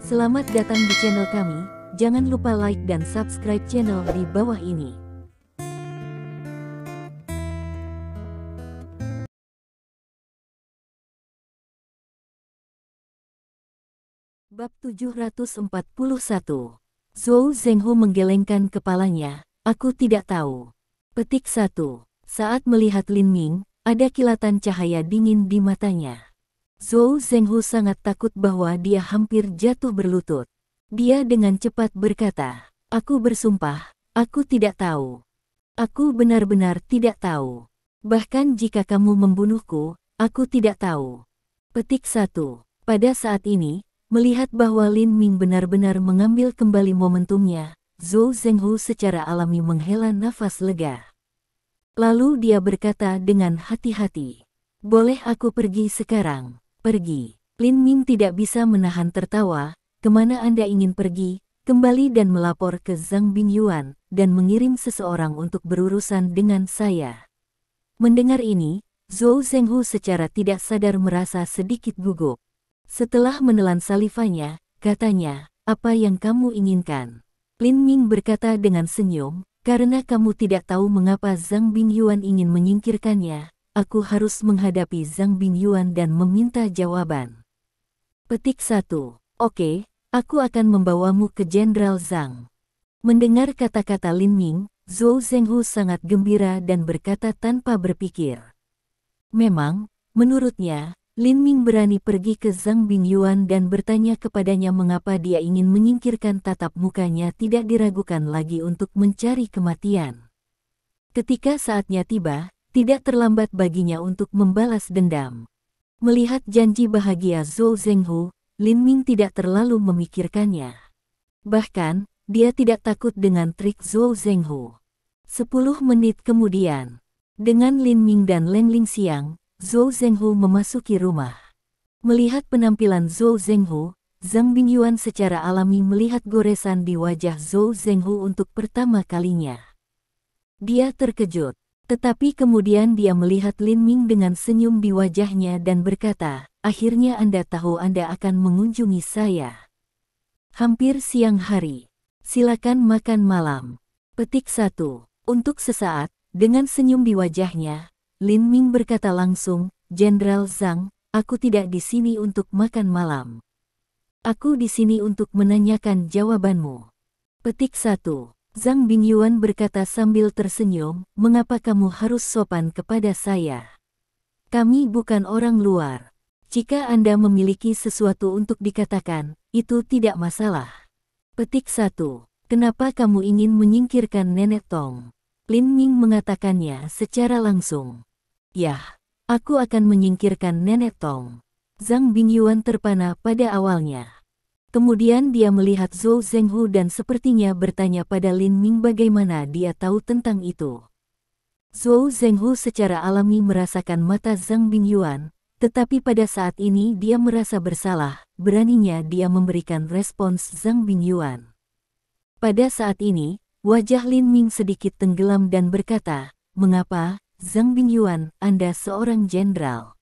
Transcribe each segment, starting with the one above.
Selamat datang di channel kami, jangan lupa like dan subscribe channel di bawah ini. Bab 741. Zhou Zhenghu menggelengkan kepalanya, aku tidak tahu. Petik 1. Saat melihat Lin Ming, ada kilatan cahaya dingin di matanya. Zhou Zhenghu sangat takut bahwa dia hampir jatuh berlutut. Dia dengan cepat berkata, aku bersumpah, aku tidak tahu. Aku benar-benar tidak tahu. Bahkan jika kamu membunuhku, aku tidak tahu. Petik 1. Pada saat ini, melihat bahwa Lin Ming benar-benar mengambil kembali momentumnya, Zhou Zhenghu secara alami menghela nafas lega. Lalu dia berkata dengan hati-hati, boleh aku pergi sekarang? Pergi. Lin Ming tidak bisa menahan tertawa, kemana Anda ingin pergi? Kembali dan melapor ke Zhang Bingyuan, dan mengirim seseorang untuk berurusan dengan saya. Mendengar ini, Zhou Zhenghu secara tidak sadar merasa sedikit gugup. Setelah menelan salivanya, katanya, apa yang kamu inginkan? Lin Ming berkata dengan senyum, karena kamu tidak tahu mengapa Zhang Bingyuan ingin menyingkirkannya, aku harus menghadapi Zhang Bingyuan dan meminta jawaban. Petik 1. Oke, aku akan membawamu ke Jenderal Zhang. Mendengar kata-kata Lin Ming, Zhou Zhenghu sangat gembira dan berkata tanpa berpikir. Memang, menurutnya, Lin Ming berani pergi ke Zhang Bingyuan dan bertanya kepadanya mengapa dia ingin menyingkirkan tatap mukanya tidak diragukan lagi untuk mencari kematian. Ketika saatnya tiba, tidak terlambat baginya untuk membalas dendam. Melihat janji bahagia Zhou Zhenghu, Lin Ming tidak terlalu memikirkannya. Bahkan, dia tidak takut dengan trik Zhou Zhenghu. 10 menit kemudian, dengan Lin Ming dan Leng Lingxiang, Zhou Zhenghu memasuki rumah. Melihat penampilan Zhou Zhenghu, Zhang Bingyuan secara alami melihat goresan di wajah Zhou Zhenghu untuk pertama kalinya. Dia terkejut. Tetapi kemudian dia melihat Lin Ming dengan senyum di wajahnya dan berkata, akhirnya Anda tahu Anda akan mengunjungi saya. Hampir siang hari. Silakan makan malam. Petik 1. Untuk sesaat, dengan senyum di wajahnya, Lin Ming berkata langsung, Jenderal Zhang, aku tidak di sini untuk makan malam. Aku di sini untuk menanyakan jawabanmu. Petik 1. Zhang Bingyuan berkata sambil tersenyum, mengapa kamu harus sopan kepada saya? Kami bukan orang luar. Jika Anda memiliki sesuatu untuk dikatakan, itu tidak masalah. Petik 1. Kenapa kamu ingin menyingkirkan Nenek Tong? Lin Ming mengatakannya secara langsung. Yah, aku akan menyingkirkan Nenek Tong. Zhang Bingyuan terpana pada awalnya. Kemudian dia melihat Zhou Zhenghu dan sepertinya bertanya pada Lin Ming bagaimana dia tahu tentang itu. Zhou Zhenghu secara alami merasakan mata Zhang Bingyuan, tetapi pada saat ini dia merasa bersalah, beraninya dia memberikan respons Zhang Bingyuan. Pada saat ini, wajah Lin Ming sedikit tenggelam dan berkata, mengapa, Zhang Bingyuan, Anda seorang jenderal?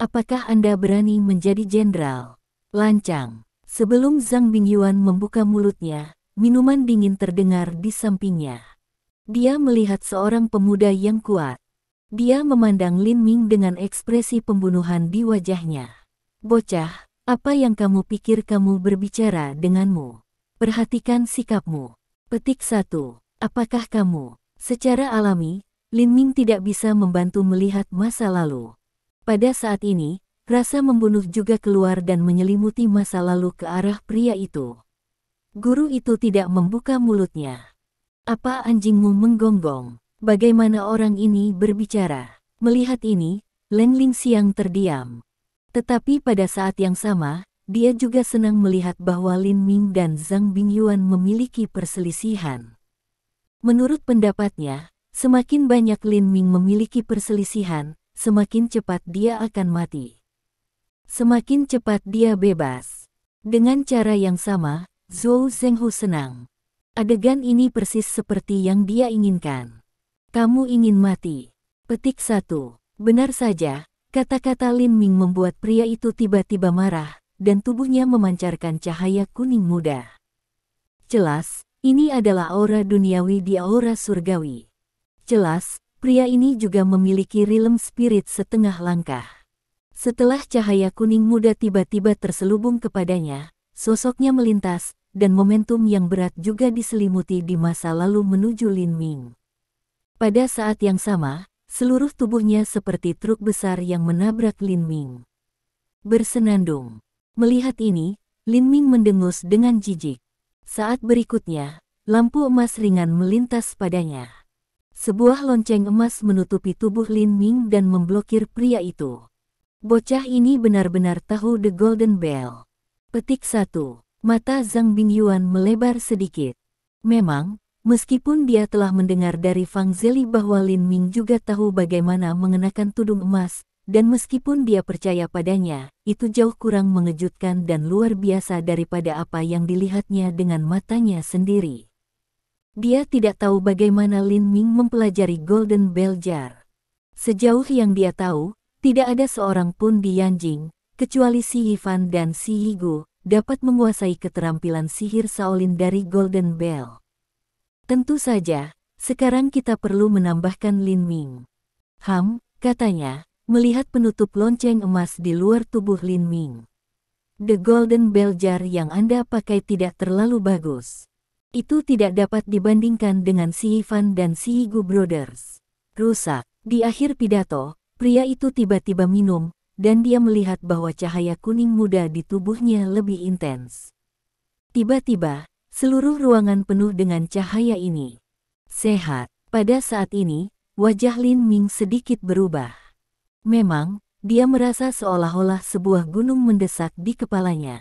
Apakah Anda berani menjadi jenderal? Lancang. Sebelum Zhang Bingyuan membuka mulutnya, minuman dingin terdengar di sampingnya. Dia melihat seorang pemuda yang kuat. Dia memandang Lin Ming dengan ekspresi pembunuhan di wajahnya. Bocah, apa yang kamu pikir kamu berbicara denganmu? Perhatikan sikapmu. Petik 1. Apakah kamu? Secara alami, Lin Ming tidak bisa membantu melihat masa lalu. Pada saat ini, rasa membunuh juga keluar dan menyelimuti masa lalu ke arah pria itu. Guru itu tidak membuka mulutnya. Apa anjingmu menggonggong? Bagaimana orang ini berbicara? Melihat ini, Leng Lingxiang terdiam. Tetapi pada saat yang sama, dia juga senang melihat bahwa Lin Ming dan Zhang Bingyuan memiliki perselisihan. Menurut pendapatnya, semakin banyak Lin Ming memiliki perselisihan, semakin cepat dia akan mati. Semakin cepat dia bebas. Dengan cara yang sama, Zhou Zhenghu senang. Adegan ini persis seperti yang dia inginkan. Kamu ingin mati. Petik 1. Benar saja, kata-kata Lin Ming membuat pria itu tiba-tiba marah. dan tubuhnya memancarkan cahaya kuning muda. Jelas, ini adalah aura duniawi di aura surgawi. Jelas, pria ini juga memiliki rilem spirit setengah langkah. Setelah cahaya kuning muda tiba-tiba terselubung kepadanya, sosoknya melintas, dan momentum yang berat juga diselimuti di masa lalu menuju Lin Ming. Pada saat yang sama, seluruh tubuhnya seperti truk besar yang menabrak Lin Ming. Bersenandung. Melihat ini, Lin Ming mendengus dengan jijik. Saat berikutnya, lampu emas ringan melintas padanya. Sebuah lonceng emas menutupi tubuh Lin Ming dan memblokir pria itu. Bocah ini benar-benar tahu The Golden Bell. Petik 1. Mata Zhang Bingyuan melebar sedikit. Memang, meskipun dia telah mendengar dari Fang Zeli bahwa Lin Ming juga tahu bagaimana mengenakan tudung emas, dan meskipun dia percaya padanya, itu jauh kurang mengejutkan dan luar biasa daripada apa yang dilihatnya dengan matanya sendiri. Dia tidak tahu bagaimana Lin Ming mempelajari Golden Bell Jar. Sejauh yang dia tahu, tidak ada seorang pun di Yanjing, kecuali Si Yifan dan Si Yigu, dapat menguasai keterampilan sihir Shaolin dari Golden Bell. Tentu saja, sekarang kita perlu menambahkan Lin Ming. Katanya, melihat penutup lonceng emas di luar tubuh Lin Ming. The Golden Bell Jar yang Anda pakai tidak terlalu bagus. Itu tidak dapat dibandingkan dengan Si Yifan dan Si Yigu Brothers. Rusak. Di akhir pidato, pria itu tiba-tiba minum, dan dia melihat bahwa cahaya kuning muda di tubuhnya lebih intens. Tiba-tiba, seluruh ruangan penuh dengan cahaya ini. Sehat. Pada saat ini, wajah Lin Ming sedikit berubah. Memang, dia merasa seolah-olah sebuah gunung mendesak di kepalanya.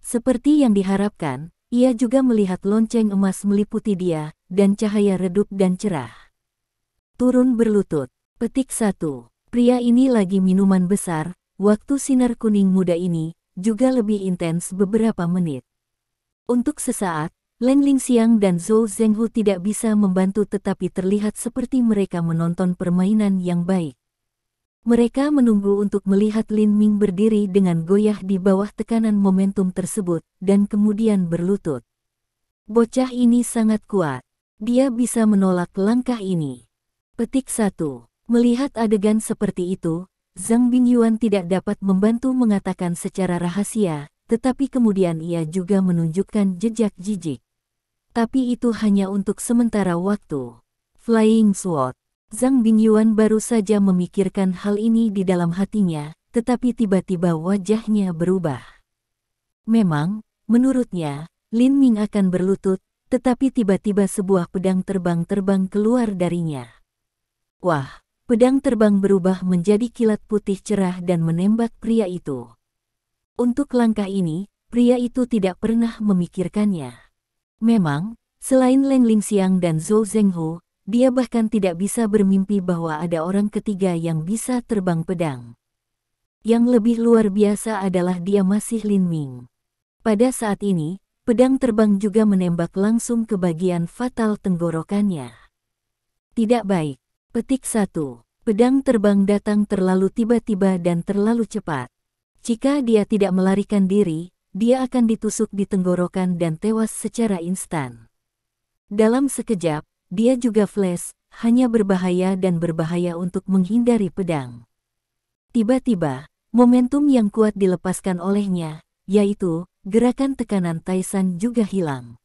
Seperti yang diharapkan, ia juga melihat lonceng emas meliputi dia, dan cahaya redup dan cerah. Turun berlutut. Petik 1. Pria ini lagi minuman besar, waktu sinar kuning muda ini, juga lebih intens beberapa menit. Untuk sesaat, Leng Lingxiang dan Zhou Zhenghu tidak bisa membantu tetapi terlihat seperti mereka menonton permainan yang baik. Mereka menunggu untuk melihat Lin Ming berdiri dengan goyah di bawah tekanan momentum tersebut, dan kemudian berlutut. Bocah ini sangat kuat. Dia bisa menolak langkah ini. Petik 1. Melihat adegan seperti itu, Zhang Bingyuan tidak dapat membantu mengatakan secara rahasia, tetapi kemudian ia juga menunjukkan jejak jijik. Tapi itu hanya untuk sementara waktu. Flying Sword. Zhang Bingyuan baru saja memikirkan hal ini di dalam hatinya, tetapi tiba-tiba wajahnya berubah. Memang, menurutnya, Lin Ming akan berlutut, tetapi tiba-tiba sebuah pedang terbang keluar darinya. Wah! Pedang terbang berubah menjadi kilat putih cerah dan menembak pria itu. Untuk langkah ini, pria itu tidak pernah memikirkannya. Memang, selain Leng Lingxiang dan Zhou Zhenghu, dia bahkan tidak bisa bermimpi bahwa ada orang ketiga yang bisa terbang pedang. Yang lebih luar biasa adalah dia masih Lin Ming. Pada saat ini, pedang terbang juga menembak langsung ke bagian fatal tenggorokannya. Tidak baik. Petik 1. Pedang terbang datang terlalu tiba-tiba dan terlalu cepat. Jika dia tidak melarikan diri, dia akan ditusuk di tenggorokan dan tewas secara instan. Dalam sekejap, dia juga flash, hanya berbahaya dan berbahaya untuk menghindari pedang. Tiba-tiba, momentum yang kuat dilepaskan olehnya, yaitu, gerakan tekanan Taisan juga hilang.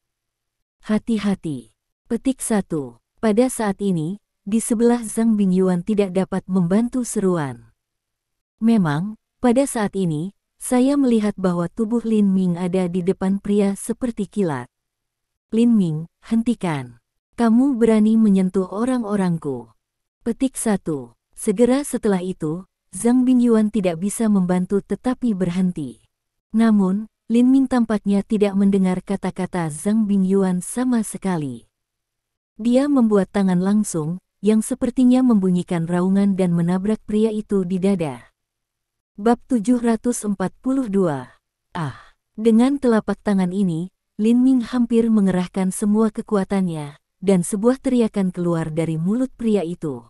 Hati-hati. Petik 1. Pada saat ini, di sebelah Zhang Bingyuan tidak dapat membantu seruan. Memang, pada saat ini, saya melihat bahwa tubuh Lin Ming ada di depan pria seperti kilat. Lin Ming, hentikan. Kamu berani menyentuh orang-orangku. Petik 1. Segera setelah itu, Zhang Bingyuan tidak bisa membantu tetapi berhenti. Namun, Lin Ming tampaknya tidak mendengar kata-kata Zhang Bingyuan sama sekali. Dia membuat tangan langsung, yang sepertinya membunyikan raungan dan menabrak pria itu di dada. Bab 742. Dengan telapak tangan ini, Lin Ming hampir mengerahkan semua kekuatannya, dan sebuah teriakan keluar dari mulut pria itu.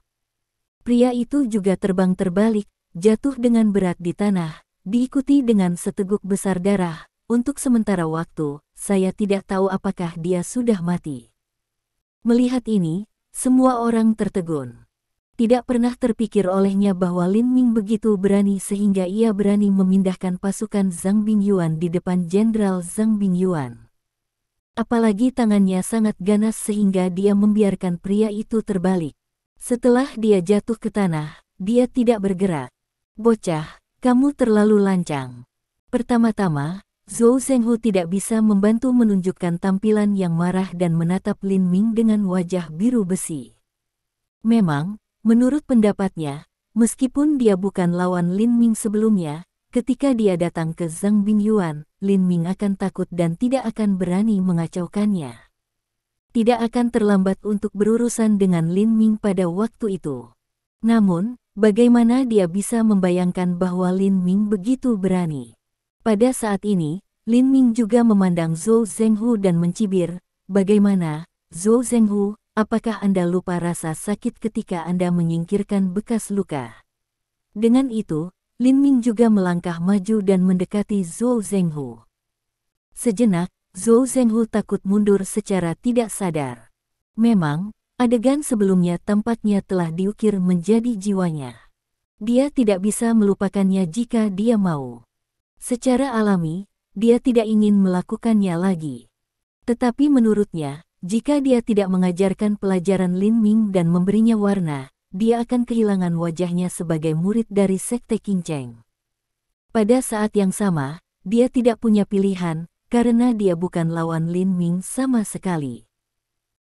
Pria itu juga terbang terbalik, jatuh dengan berat di tanah, diikuti dengan seteguk besar darah. Untuk sementara waktu, saya tidak tahu apakah dia sudah mati. Melihat ini, semua orang tertegun. Tidak pernah terpikir olehnya bahwa Lin Ming begitu berani sehingga ia berani memindahkan pasukan Zhang Bingyuan di depan Jenderal Zhang Bingyuan. Apalagi tangannya sangat ganas sehingga dia membiarkan pria itu terbalik. Setelah dia jatuh ke tanah, dia tidak bergerak. Bocah, kamu terlalu lancang. Pertama-tama, Zhou Zhenghu tidak bisa membantu menunjukkan tampilan yang marah dan menatap Lin Ming dengan wajah biru besi. Memang, menurut pendapatnya, meskipun dia bukan lawan Lin Ming sebelumnya, ketika dia datang ke Zhang Bingyuan, Lin Ming akan takut dan tidak akan berani mengacaukannya. Tidak akan terlambat untuk berurusan dengan Lin Ming pada waktu itu. Namun, bagaimana dia bisa membayangkan bahwa Lin Ming begitu berani? Pada saat ini, Lin Ming juga memandang Zhou Zhenghu dan mencibir, "Bagaimana, Zhou Zhenghu? Apakah Anda lupa rasa sakit ketika Anda menyingkirkan bekas luka?" Dengan itu, Lin Ming juga melangkah maju dan mendekati Zhou Zhenghu. Sejenak, Zhou Zhenghu takut mundur secara tidak sadar. Memang, adegan sebelumnya tampaknya telah diukir menjadi jiwanya. Dia tidak bisa melupakannya jika dia mau. Secara alami, dia tidak ingin melakukannya lagi. Tetapi menurutnya, jika dia tidak mengajarkan pelajaran Lin Ming dan memberinya warna, dia akan kehilangan wajahnya sebagai murid dari Sekte Qing Cheng. Pada saat yang sama, dia tidak punya pilihan, karena dia bukan lawan Lin Ming sama sekali.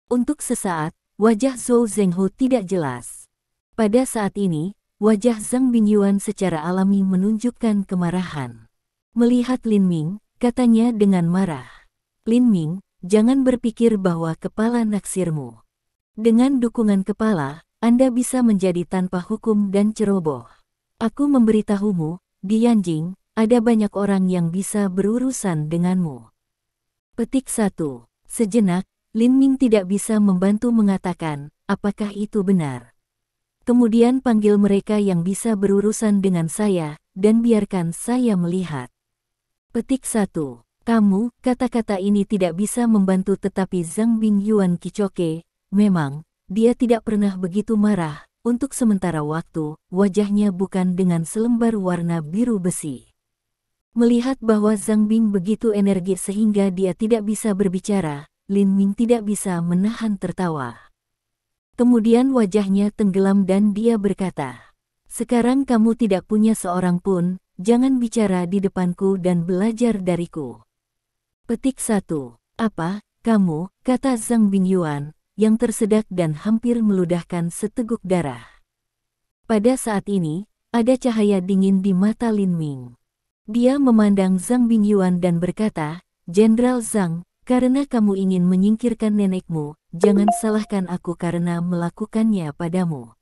Untuk sesaat, wajah Zhou Zhenghu tidak jelas. Pada saat ini, wajah Zhang Bingyuan secara alami menunjukkan kemarahan. Melihat Lin Ming, katanya dengan marah, "Lin Ming, jangan berpikir bahwa kepala naksirmu. Dengan dukungan kepala, Anda bisa menjadi tanpa hukum dan ceroboh. Aku memberitahumu, di Yanjing, ada banyak orang yang bisa berurusan denganmu." Petik 1. Sejenak, Lin Ming tidak bisa membantu mengatakan, apakah itu benar. Kemudian panggil mereka yang bisa berurusan dengan saya, dan biarkan saya melihat. Petik 1. Kamu, kata-kata ini tidak bisa membantu tetapi Zhang Bingyuan kicoke, memang, dia tidak pernah begitu marah, untuk sementara waktu, wajahnya bukan dengan selembar warna biru besi. Melihat bahwa Zhang Bing begitu energi sehingga dia tidak bisa berbicara, Lin Ming tidak bisa menahan tertawa. Kemudian wajahnya tenggelam dan dia berkata, "Sekarang kamu tidak punya seorang pun, jangan bicara di depanku dan belajar dariku." Petik 1. Apa, kamu, kata Zhang Bingyuan, yang tersedak dan hampir meludahkan seteguk darah. Pada saat ini, ada cahaya dingin di mata Lin Ming. Dia memandang Zhang Bingyuan dan berkata, "Jenderal Zhang, karena kamu ingin menyingkirkan nenekmu, jangan salahkan aku karena melakukannya padamu."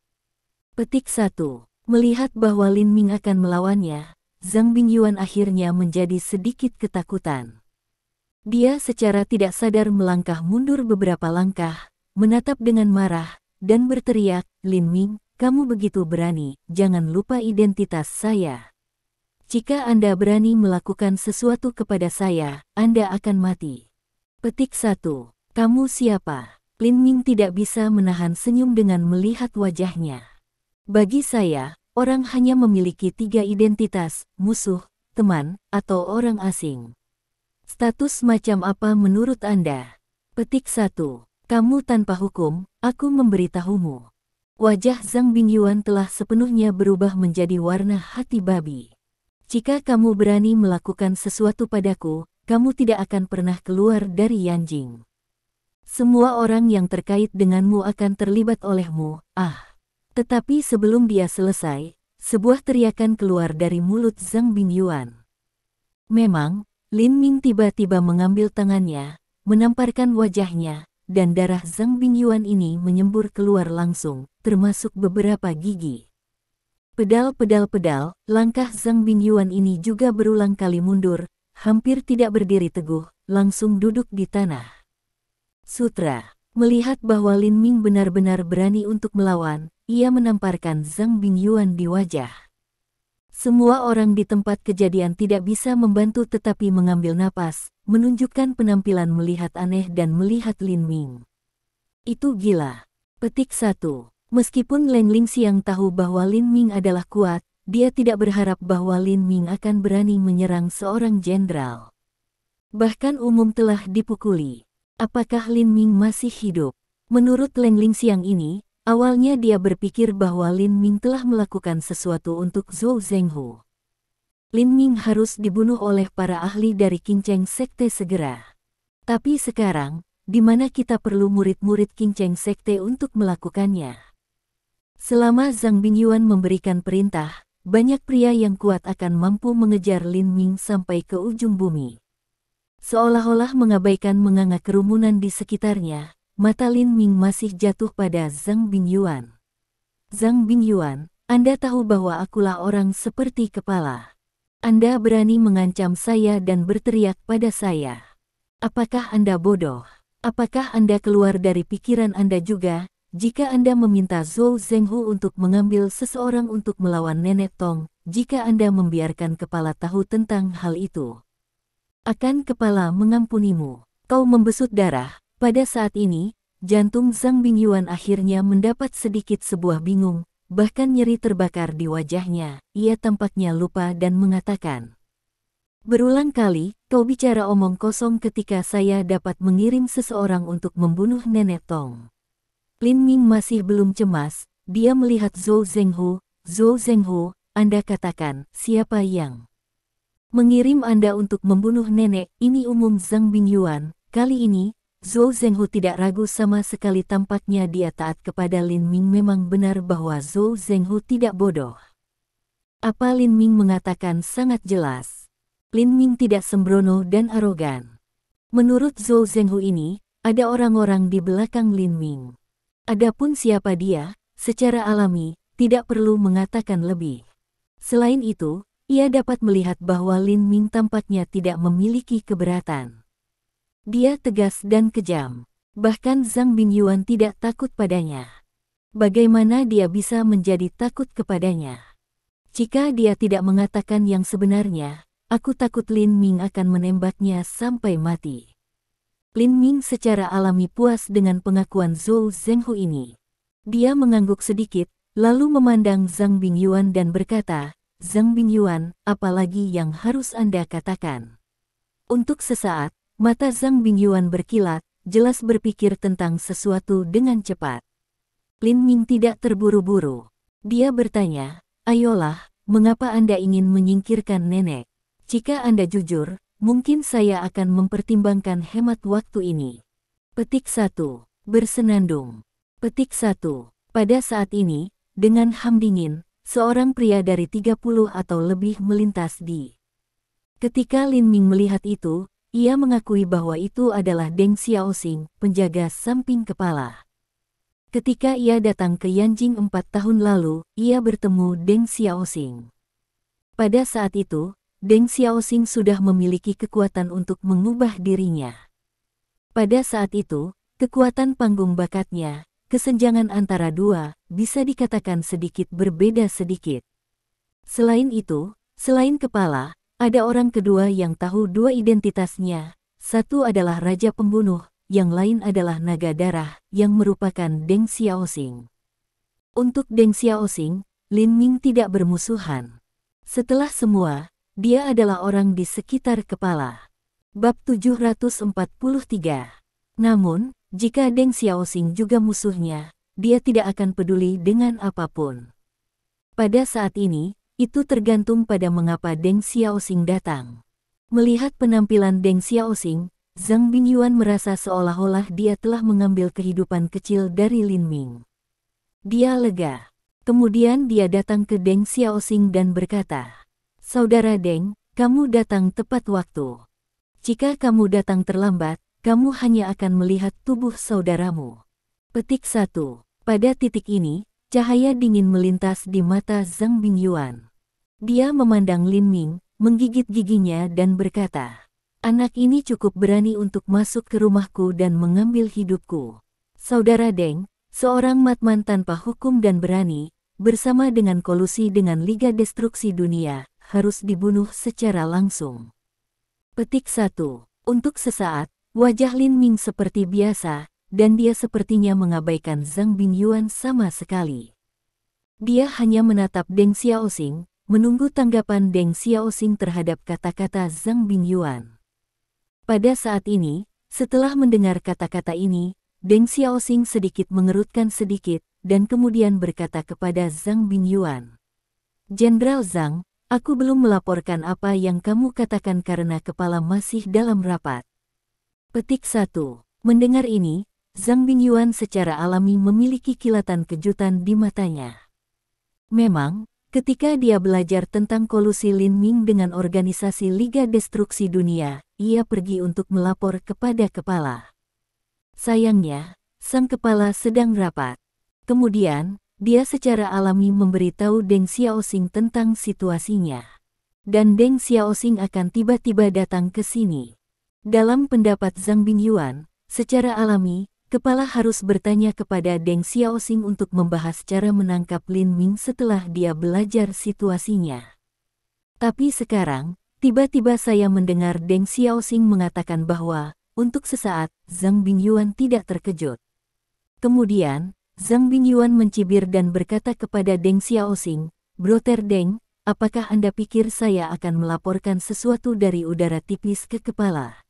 Petik 1. Melihat bahwa Lin Ming akan melawannya, Zhang Bingyuan akhirnya menjadi sedikit ketakutan. Dia secara tidak sadar melangkah mundur beberapa langkah, menatap dengan marah, dan berteriak, "Lin Ming, kamu begitu berani, jangan lupa identitas saya. Jika Anda berani melakukan sesuatu kepada saya, Anda akan mati." Petik 1. Kamu siapa? Lin Ming tidak bisa menahan senyum dengan melihat wajahnya. Bagi saya, orang hanya memiliki 3 identitas, musuh, teman, atau orang asing. Status macam apa menurut Anda? Petik 1. Kamu tanpa hukum, aku memberitahumu. Wajah Zhang Bingyuan telah sepenuhnya berubah menjadi warna hati babi. Jika kamu berani melakukan sesuatu padaku, kamu tidak akan pernah keluar dari Yanjing. Semua orang yang terkait denganmu akan terlibat olehmu, ah. Tetapi sebelum dia selesai, sebuah teriakan keluar dari mulut Zhang Bingyuan. Memang, Lin Ming tiba-tiba mengambil tangannya, menamparkan wajahnya, dan darah Zhang Bingyuan ini menyembur keluar langsung, termasuk beberapa gigi. Pedal-pedal-pedal, langkah Zhang Bingyuan ini juga berulang kali mundur, hampir tidak berdiri teguh, langsung duduk di tanah. Sutra, melihat bahwa Lin Ming benar-benar berani untuk melawan, ia menamparkan Zhang Bingyuan di wajah. Semua orang di tempat kejadian tidak bisa membantu tetapi mengambil napas, menunjukkan penampilan melihat aneh dan melihat Lin Ming. Itu gila. Petik 1. Meskipun Leng Lingxiang tahu bahwa Lin Ming adalah kuat, dia tidak berharap bahwa Lin Ming akan berani menyerang seorang jenderal. Bahkan umum telah dipukuli. Apakah Lin Ming masih hidup? Menurut Leng Lingxiang ini, awalnya dia berpikir bahwa Lin Ming telah melakukan sesuatu untuk Zhou Zhenghu. Lin Ming harus dibunuh oleh para ahli dari Qingcheng Sekte segera. Tapi sekarang, di mana kita perlu murid-murid Qingcheng Sekte untuk melakukannya? Selama Zhang Bingyuan memberikan perintah, banyak pria yang kuat akan mampu mengejar Lin Ming sampai ke ujung bumi. Seolah-olah mengabaikan menganga kerumunan di sekitarnya, mata Lin Ming masih jatuh pada Zhang Bingyuan. Zhang Bingyuan, Anda tahu bahwa akulah orang seperti kepala. Anda berani mengancam saya dan berteriak pada saya. Apakah Anda bodoh? Apakah Anda keluar dari pikiran Anda juga, jika Anda meminta Zhou Zhenghu untuk mengambil seseorang untuk melawan Nenek Tong, jika Anda membiarkan kepala tahu tentang hal itu? Akan kepala mengampunimu. Kau membesut darah. Pada saat ini, jantung Zhang Bingyuan akhirnya mendapat sedikit sebuah bingung, bahkan nyeri terbakar di wajahnya. Ia tampaknya lupa dan mengatakan, "Berulang kali, kau bicara omong kosong ketika saya dapat mengirim seseorang untuk membunuh Nenek Tong." Lin Ming masih belum cemas, dia melihat Zhou Zhenghu. "Zhou Zhenghu, Anda katakan, siapa yang mengirim Anda untuk membunuh nenek?" Ini umum Zhang Bingyuan. Kali ini, Zhou Zhenghu tidak ragu sama sekali, tampaknya dia taat kepada Lin Ming. Memang benar bahwa Zhou Zhenghu tidak bodoh. Apa Lin Ming mengatakan sangat jelas. Lin Ming tidak sembrono dan arogan. Menurut Zhou Zhenghu ini, ada orang-orang di belakang Lin Ming. Adapun siapa dia, secara alami, tidak perlu mengatakan lebih. Selain itu, ia dapat melihat bahwa Lin Ming tampaknya tidak memiliki keberatan. Dia tegas dan kejam. Bahkan Zhang Bingyuan tidak takut padanya. Bagaimana dia bisa menjadi takut kepadanya? Jika dia tidak mengatakan yang sebenarnya, aku takut Lin Ming akan menembaknya sampai mati. Lin Ming secara alami puas dengan pengakuan Zhou Zhenghu ini. Dia mengangguk sedikit, lalu memandang Zhang Bingyuan dan berkata, "Zhang Bingyuan, apalagi yang harus Anda katakan?" Untuk sesaat, mata Zhang Bingyuan berkilat, jelas berpikir tentang sesuatu dengan cepat. Lin Ming tidak terburu-buru. Dia bertanya, "Ayolah, mengapa Anda ingin menyingkirkan nenek? Jika Anda jujur, mungkin saya akan mempertimbangkan hemat waktu ini." Petik 1. Bersenandung. Petik 1. Pada saat ini, dengan ham dingin, seorang pria dari 30 atau lebih melintas di. Ketika Lin Ming melihat itu, ia mengakui bahwa itu adalah Deng Xiaoxing, penjaga samping kepala. Ketika ia datang ke Yanjing 4 tahun lalu, ia bertemu Deng Xiaoxing. Pada saat itu, Deng Xiaoxing sudah memiliki kekuatan untuk mengubah dirinya. Pada saat itu, kekuatan panggung bakatnya, kesenjangan antara dua, bisa dikatakan sedikit berbeda sedikit. Selain itu, selain kepala, ada orang kedua yang tahu dua identitasnya. Satu adalah Raja Pembunuh, yang lain adalah Naga Darah, yang merupakan Deng Xiaoxing. Untuk Deng Xiaoxing, Lin Ming tidak bermusuhan. Setelah semua, dia adalah orang di sekitar kepala. Bab 743. Namun, jika Deng Xiaoxing juga musuhnya, dia tidak akan peduli dengan apapun. Pada saat ini, itu tergantung pada mengapa Deng Xiaoxing datang. Melihat penampilan Deng Xiaoxing, Zhang Bingyuan merasa seolah-olah dia telah mengambil kehidupan kecil dari Lin Ming. Dia lega. Kemudian dia datang ke Deng Xiaoxing dan berkata, "Saudara Deng, kamu datang tepat waktu. Jika kamu datang terlambat, kamu hanya akan melihat tubuh saudaramu." Petik 1. Pada titik ini, cahaya dingin melintas di mata Zhang Bingyuan. Dia memandang Lin Ming, menggigit giginya dan berkata, "Anak ini cukup berani untuk masuk ke rumahku dan mengambil hidupku. Saudara Deng, seorang matman tanpa hukum dan berani, bersama dengan kolusi dengan Liga Destruksi Dunia, harus dibunuh secara langsung. Petik 1. Untuk sesaat, wajah Lin Ming seperti biasa, dan dia sepertinya mengabaikan Zhang Bingyuan sama sekali. Dia hanya menatap Deng Xiaoxing, menunggu tanggapan Deng Xiaoxing terhadap kata-kata Zhang Bingyuan. Pada saat ini, setelah mendengar kata-kata ini, Deng Xiaoxing sedikit mengerutkan sedikit, dan kemudian berkata kepada Zhang Bingyuan. Jenderal Zhang, aku belum melaporkan apa yang kamu katakan karena kepala masih dalam rapat. Petik 1. Mendengar ini, Zhang Bingyuan secara alami memiliki kilatan kejutan di matanya. Memang, ketika dia belajar tentang kolusi Lin Ming dengan organisasi Liga Destruksi Dunia, ia pergi untuk melapor kepada kepala. Sayangnya, sang kepala sedang rapat. Kemudian, dia secara alami memberitahu Deng Xiaoxing tentang situasinya. Dan Deng Xiaoxing akan tiba-tiba datang ke sini. Dalam pendapat Zhang Bingyuan, secara alami, kepala harus bertanya kepada Deng Xiaoxing untuk membahas cara menangkap Lin Ming setelah dia belajar situasinya. Tapi sekarang, tiba-tiba saya mendengar Deng Xiaoxing mengatakan bahwa, untuk sesaat, Zhang Bingyuan tidak terkejut. Kemudian, Zhang Bingyuan mencibir dan berkata kepada Deng Xiaoxing, "Broter Deng, apakah Anda pikir saya akan melaporkan sesuatu dari udara tipis ke kepala?"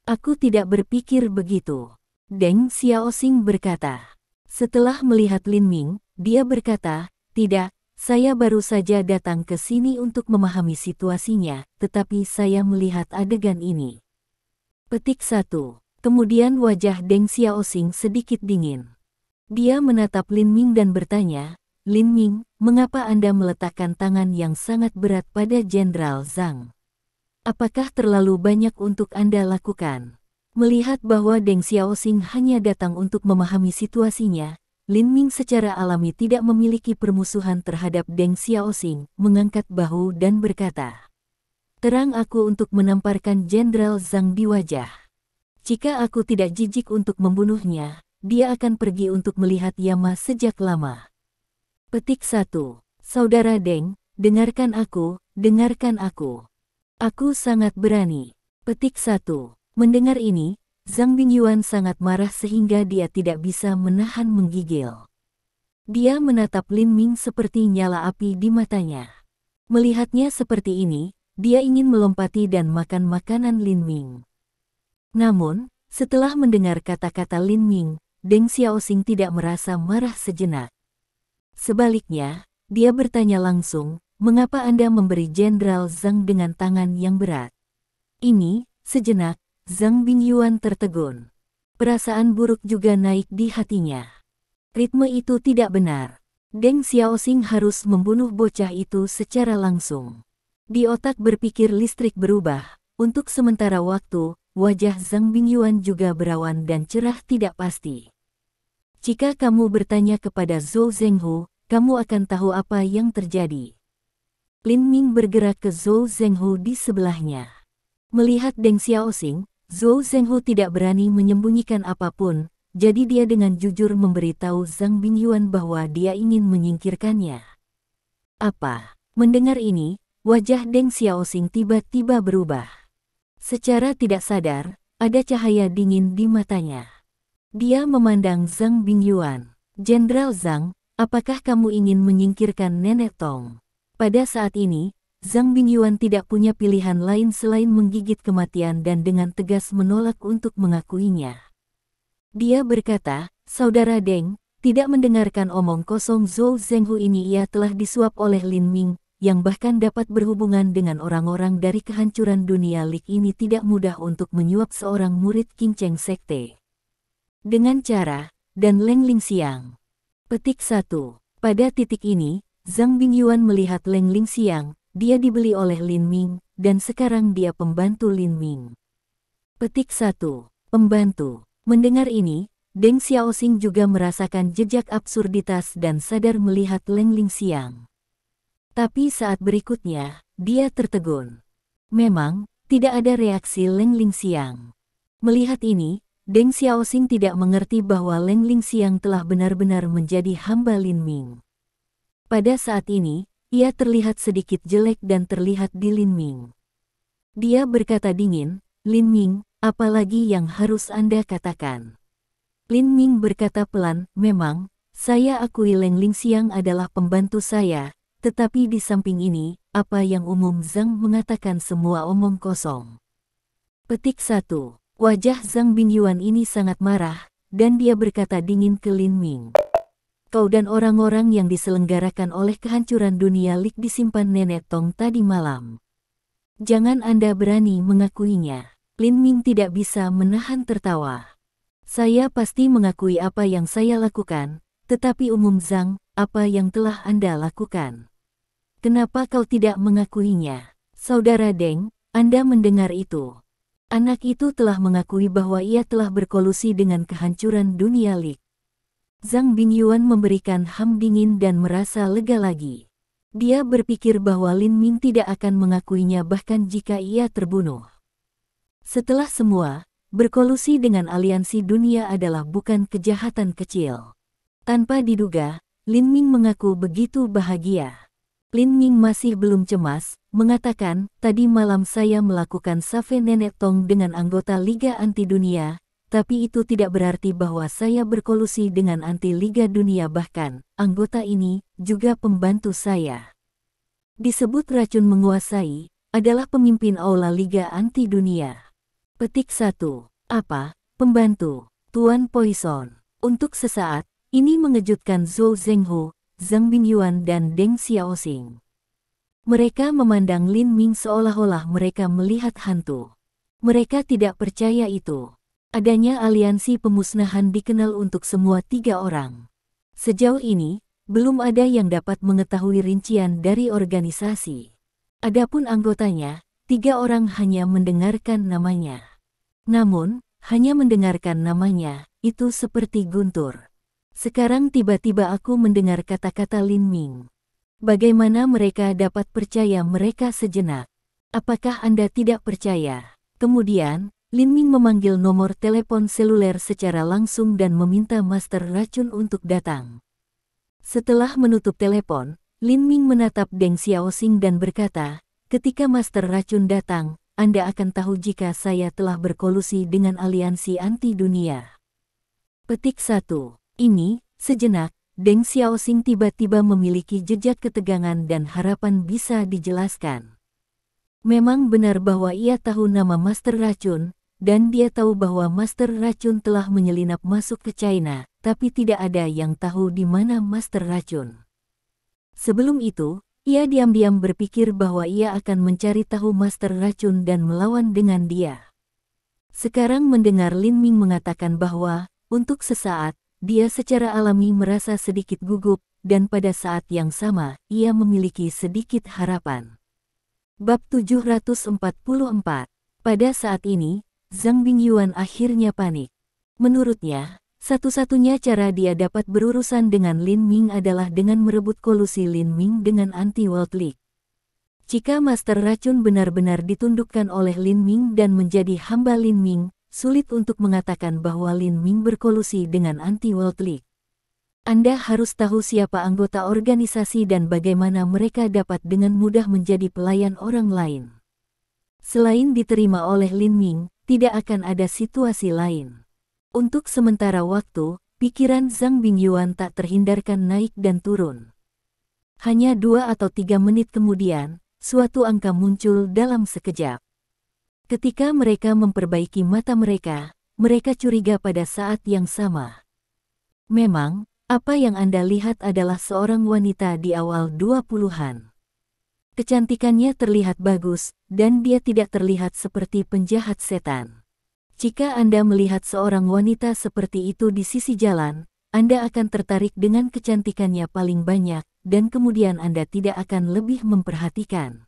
"Aku tidak berpikir begitu," Deng Xiaoxing berkata. Setelah melihat Lin Ming, dia berkata, "Tidak, saya baru saja datang ke sini untuk memahami situasinya, tetapi saya melihat adegan ini." Petik 1. Kemudian wajah Deng Xiaoxing sedikit dingin. Dia menatap Lin Ming dan bertanya, "Lin Ming, mengapa Anda meletakkan tangan yang sangat berat pada Jenderal Zhang? Apakah terlalu banyak untuk Anda lakukan?" Melihat bahwa Deng Xiaoxing hanya datang untuk memahami situasinya, Lin Ming secara alami tidak memiliki permusuhan terhadap Deng Xiaoxing, mengangkat bahu dan berkata, "Terang aku untuk menamparkan Jenderal Zhang di wajah. Jika aku tidak jijik untuk membunuhnya, dia akan pergi untuk melihat Yama sejak lama." Petik 1. Saudara Deng, dengarkan aku, dengarkan aku. Aku sangat berani. Petik 1. Mendengar ini, Zhang Bingyuan sangat marah sehingga dia tidak bisa menahan menggigil. Dia menatap Lin Ming seperti nyala api di matanya. Melihatnya seperti ini, dia ingin melompati dan makan makanan Lin Ming. Namun, setelah mendengar kata-kata Lin Ming, Deng Xiaoxing tidak merasa marah sejenak. Sebaliknya, dia bertanya langsung, "Mengapa Anda memberi Jenderal Zhang dengan tangan yang berat?" Ini, sejenak, Zhang Bingyuan tertegun. Perasaan buruk juga naik di hatinya. Ritme itu tidak benar. Deng Xiaoxing harus membunuh bocah itu secara langsung. Di otak berpikir listrik berubah. Untuk sementara waktu, wajah Zhang Bingyuan juga berawan dan cerah tidak pasti. "Jika kamu bertanya kepada Zhou Zhenghu, kamu akan tahu apa yang terjadi." Lin Ming bergerak ke Zhou Zhenghu di sebelahnya. Melihat Deng Xiaoxing, Zhou Zhenghu tidak berani menyembunyikan apapun, jadi dia dengan jujur memberitahu Zhang Bingyuan bahwa dia ingin menyingkirkannya. "Apa?" Mendengar ini, wajah Deng Xiaoxing tiba-tiba berubah. Secara tidak sadar, ada cahaya dingin di matanya. Dia memandang Zhang Bingyuan. "Jenderal Zhang, apakah kamu ingin menyingkirkan Nenek Tong?" Pada saat ini, Zhang Bingyuan tidak punya pilihan lain selain menggigit kematian dan dengan tegas menolak untuk mengakuinya. Dia berkata, "Saudara Deng, tidak mendengarkan omong kosong Zhou Zhenghu ini. Ia telah disuap oleh Lin Ming, yang bahkan dapat berhubungan dengan orang-orang dari kehancuran dunia Lik. Ini tidak mudah untuk menyuap seorang murid King Cheng Sekte. Dengan cara, dan Leng Lingxiang." Petik 1. Pada titik ini, Zhang Bingyuan melihat Leng Lingxiang. Dia dibeli oleh Lin Ming, dan sekarang dia pembantu Lin Ming. Petik 1. Pembantu. Mendengar ini, Deng Xiaoxing juga merasakan jejak absurditas dan sadar melihat Leng Lingxiang. Tapi saat berikutnya, dia tertegun. Memang, tidak ada reaksi Leng Lingxiang. Melihat ini, Deng Xiaoxing tidak mengerti bahwa Leng Lingxiang telah benar-benar menjadi hamba Lin Ming. Pada saat ini, ia terlihat sedikit jelek dan terlihat di Lin Ming. Dia berkata dingin, "Lin Ming, apalagi yang harus Anda katakan?" Lin Ming berkata pelan, "Memang, saya akui Leng Lingxiang adalah pembantu saya, tetapi di samping ini, apa yang Umum Zhang mengatakan semua omong kosong." Petik 1. Wajah Zhang Bingyuan ini sangat marah, dan dia berkata dingin ke Lin Ming. "Kau dan orang-orang yang diselenggarakan oleh kehancuran dunia Lik disimpan Nenek Tong tadi malam. Jangan Anda berani mengakuinya." Lin Ming tidak bisa menahan tertawa. "Saya pasti mengakui apa yang saya lakukan, tetapi Umum Zhang, apa yang telah Anda lakukan? Kenapa kau tidak mengakuinya?" "Saudara Deng, Anda mendengar itu? Anak itu telah mengakui bahwa ia telah berkolusi dengan kehancuran dunia Lik." Zhang Bingyuan memberikan ham dingin dan merasa lega lagi. Dia berpikir bahwa Lin Ming tidak akan mengakuinya bahkan jika ia terbunuh. Setelah semua, berkolusi dengan aliansi dunia adalah bukan kejahatan kecil. Tanpa diduga, Lin Ming mengaku begitu bahagia. Lin Ming masih belum cemas, mengatakan, "Tadi malam saya melakukan save Nenek Tong dengan anggota Liga Anti Dunia, tapi itu tidak berarti bahwa saya berkolusi dengan anti Liga Dunia, bahkan, anggota ini juga pembantu saya. Disebut racun menguasai, adalah pemimpin Aula Liga Anti Dunia." Petik 1. Apa? Pembantu? Tuan Poison. Untuk sesaat, ini mengejutkan Zhou Zhenghu, Zhang Bingyuan dan Deng Xiaoxing. Mereka memandang Lin Ming seolah-olah mereka melihat hantu. Mereka tidak percaya itu. Adanya aliansi pemusnahan dikenal untuk semua 3 orang. Sejauh ini, belum ada yang dapat mengetahui rincian dari organisasi. Adapun anggotanya, 3 orang hanya mendengarkan namanya. Namun, hanya mendengarkan namanya, itu seperti guntur. Sekarang tiba-tiba aku mendengar kata-kata Lin Ming. Bagaimana mereka dapat percaya mereka sejenak? Apakah Anda tidak percaya? Kemudian, Lin Ming memanggil nomor telepon seluler secara langsung dan meminta Master Racun untuk datang. Setelah menutup telepon, Lin Ming menatap Deng Xiaoxing dan berkata, "Ketika Master Racun datang, Anda akan tahu jika saya telah berkolusi dengan aliansi anti dunia." Petik 1. Ini, sejenak, Deng Xiaoxing tiba-tiba memiliki jejak ketegangan dan harapan bisa dijelaskan. Memang benar bahwa ia tahu nama Master Racun, dan dia tahu bahwa Master Racun telah menyelinap masuk ke China, tapi tidak ada yang tahu di mana Master Racun. Sebelum itu, ia diam-diam berpikir bahwa ia akan mencari tahu Master Racun dan melawan dengan dia. Sekarang mendengar Lin Ming mengatakan bahwa, untuk sesaat, dia secara alami merasa sedikit gugup, dan pada saat yang sama, ia memiliki sedikit harapan. Bab 744. Pada saat ini, Zhang Bingyuan akhirnya panik. Menurutnya, satu-satunya cara dia dapat berurusan dengan Lin Ming adalah dengan merebut kolusi Lin Ming dengan anti-World League. Jika Master Racun benar-benar ditundukkan oleh Lin Ming dan menjadi hamba Lin Ming, sulit untuk mengatakan bahwa Lin Ming berkolusi dengan anti-World League. Anda harus tahu siapa anggota organisasi dan bagaimana mereka dapat dengan mudah menjadi pelayan orang lain. Selain diterima oleh Lin Ming, tidak akan ada situasi lain. Untuk sementara waktu, pikiran Zhang Bingyuan tak terhindarkan naik dan turun. Hanya 2 atau 3 menit kemudian, suatu angka muncul dalam sekejap. Ketika mereka memperbaiki mata mereka, mereka curiga pada saat yang sama. Memang, apa yang Anda lihat adalah seorang wanita di awal 20-an. Kecantikannya terlihat bagus, dan dia tidak terlihat seperti penjahat setan. Jika Anda melihat seorang wanita seperti itu di sisi jalan, Anda akan tertarik dengan kecantikannya paling banyak, dan kemudian Anda tidak akan lebih memperhatikan.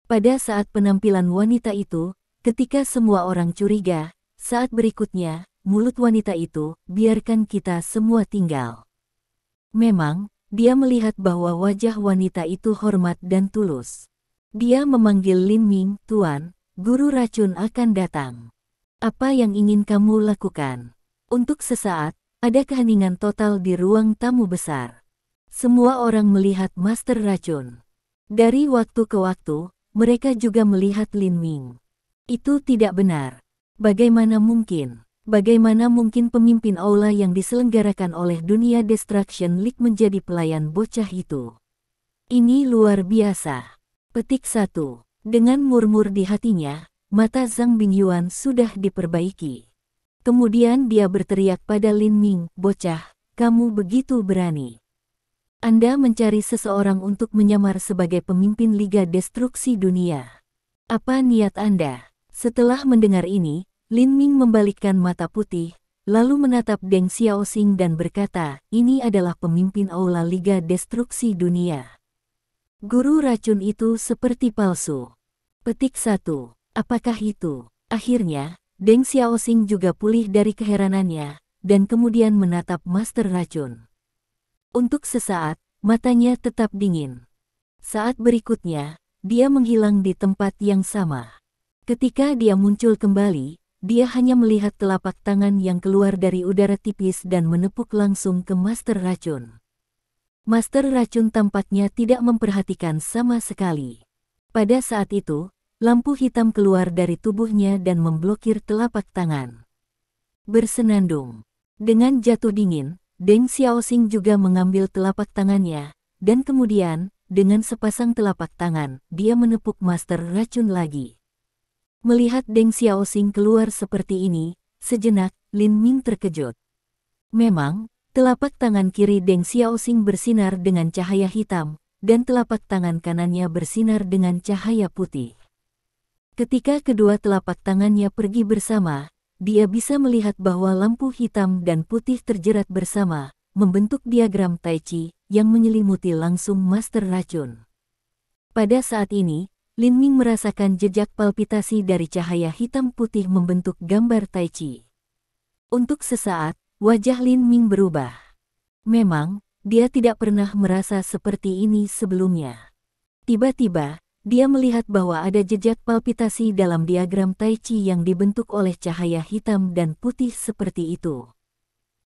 Pada saat penampilan wanita itu, ketika semua orang curiga, saat berikutnya, mulut wanita itu, "Biarkan kita semua tinggal." Memang, dia melihat bahwa wajah wanita itu hormat dan tulus. Dia memanggil Lin Ming, "Tuan, guru racun akan datang. Apa yang ingin kamu lakukan?" Untuk sesaat, ada keheningan total di ruang tamu besar. Semua orang melihat Master Racun. Dari waktu ke waktu, mereka juga melihat Lin Ming. Itu tidak benar. Bagaimana mungkin? Bagaimana mungkin pemimpin aula yang diselenggarakan oleh Dunia Destruction League menjadi pelayan bocah itu? Ini luar biasa. Petik 1. Dengan murmur di hatinya, mata Zhang Bingyuan sudah diperbaiki. Kemudian dia berteriak pada Lin Ming, "Bocah, kamu begitu berani. Anda mencari seseorang untuk menyamar sebagai pemimpin Liga Destruksi Dunia. Apa niat Anda?" Setelah mendengar ini, Lin Ming membalikkan mata putih, lalu menatap Deng Xiaoxing dan berkata, "Ini adalah pemimpin aula Liga Destruksi Dunia. Guru racun itu seperti palsu." Petik 1. Apakah itu? Akhirnya, Deng Xiaoxing juga pulih dari keheranannya, dan kemudian menatap Master Racun. Untuk sesaat, matanya tetap dingin. Saat berikutnya, dia menghilang di tempat yang sama. Ketika dia muncul kembali, dia hanya melihat telapak tangan yang keluar dari udara tipis dan menepuk langsung ke Master Racun. Master Racun tampaknya tidak memperhatikan sama sekali. Pada saat itu, lampu hitam keluar dari tubuhnya dan memblokir telapak tangan. Bersenandung. Dengan jatuh dingin, Deng Xiaoxing juga mengambil telapak tangannya, dan kemudian, dengan sepasang telapak tangan, dia menepuk Master Racun lagi. Melihat Deng Xiaoxing keluar seperti ini, sejenak, Lin Ming terkejut. Memang, telapak tangan kiri Deng Xiaoxing bersinar dengan cahaya hitam, dan telapak tangan kanannya bersinar dengan cahaya putih. Ketika kedua telapak tangannya pergi bersama, dia bisa melihat bahwa lampu hitam dan putih terjerat bersama, membentuk diagram Tai Chi, yang menyelimuti langsung Master Racun. Pada saat ini, Lin Ming merasakan jejak palpitasi dari cahaya hitam putih membentuk gambar Tai Chi. Untuk sesaat, wajah Lin Ming berubah. Memang, dia tidak pernah merasa seperti ini sebelumnya. Tiba-tiba, dia melihat bahwa ada jejak palpitasi dalam diagram Tai Chi yang dibentuk oleh cahaya hitam dan putih seperti itu.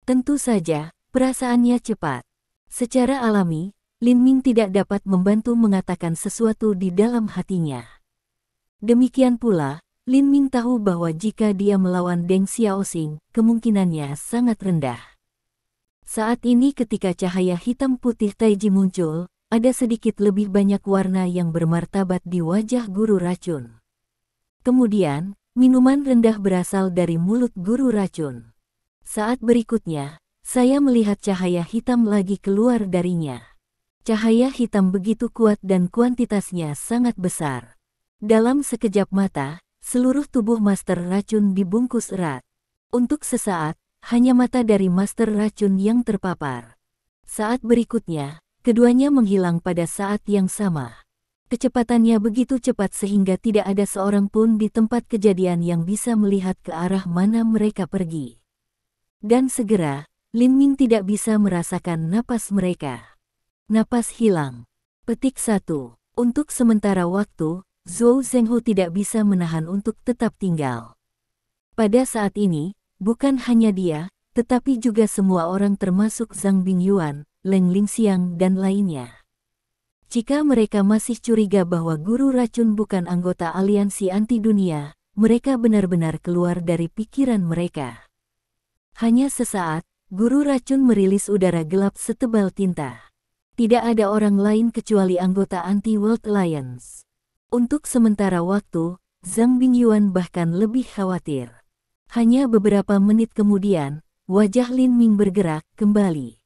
Tentu saja, perasaannya cepat. Secara alami, Lin Ming tidak dapat membantu mengatakan sesuatu di dalam hatinya. Demikian pula, Lin Ming tahu bahwa jika dia melawan Deng Xiaoxing, kemungkinannya sangat rendah. Saat ini ketika cahaya hitam putih Tai Chi muncul, ada sedikit lebih banyak warna yang bermartabat di wajah guru racun. Kemudian, minuman rendah berasal dari mulut guru racun. Saat berikutnya, saya melihat cahaya hitam lagi keluar darinya. Cahaya hitam begitu kuat dan kuantitasnya sangat besar. Dalam sekejap mata, seluruh tubuh Master Racun dibungkus erat. Untuk sesaat, hanya mata dari Master Racun yang terpapar. Saat berikutnya, keduanya menghilang pada saat yang sama. Kecepatannya begitu cepat sehingga tidak ada seorang pun di tempat kejadian yang bisa melihat ke arah mana mereka pergi. Dan segera, Lin Ming tidak bisa merasakan napas mereka. Napas hilang. Petik 1. Untuk sementara waktu, Zhou Zhenghu tidak bisa menahan untuk tetap tinggal. Pada saat ini, bukan hanya dia, tetapi juga semua orang termasuk Zhang Bingyuan, Leng Lingxiang dan lainnya. Jika mereka masih curiga bahwa guru racun bukan anggota aliansi anti dunia, mereka benar-benar keluar dari pikiran mereka. Hanya sesaat, guru racun merilis udara gelap setebal tinta. Tidak ada orang lain kecuali anggota anti-World Alliance. Untuk sementara waktu, Zhang Bingyuan bahkan lebih khawatir. Hanya beberapa menit kemudian, wajah Lin Ming bergerak kembali.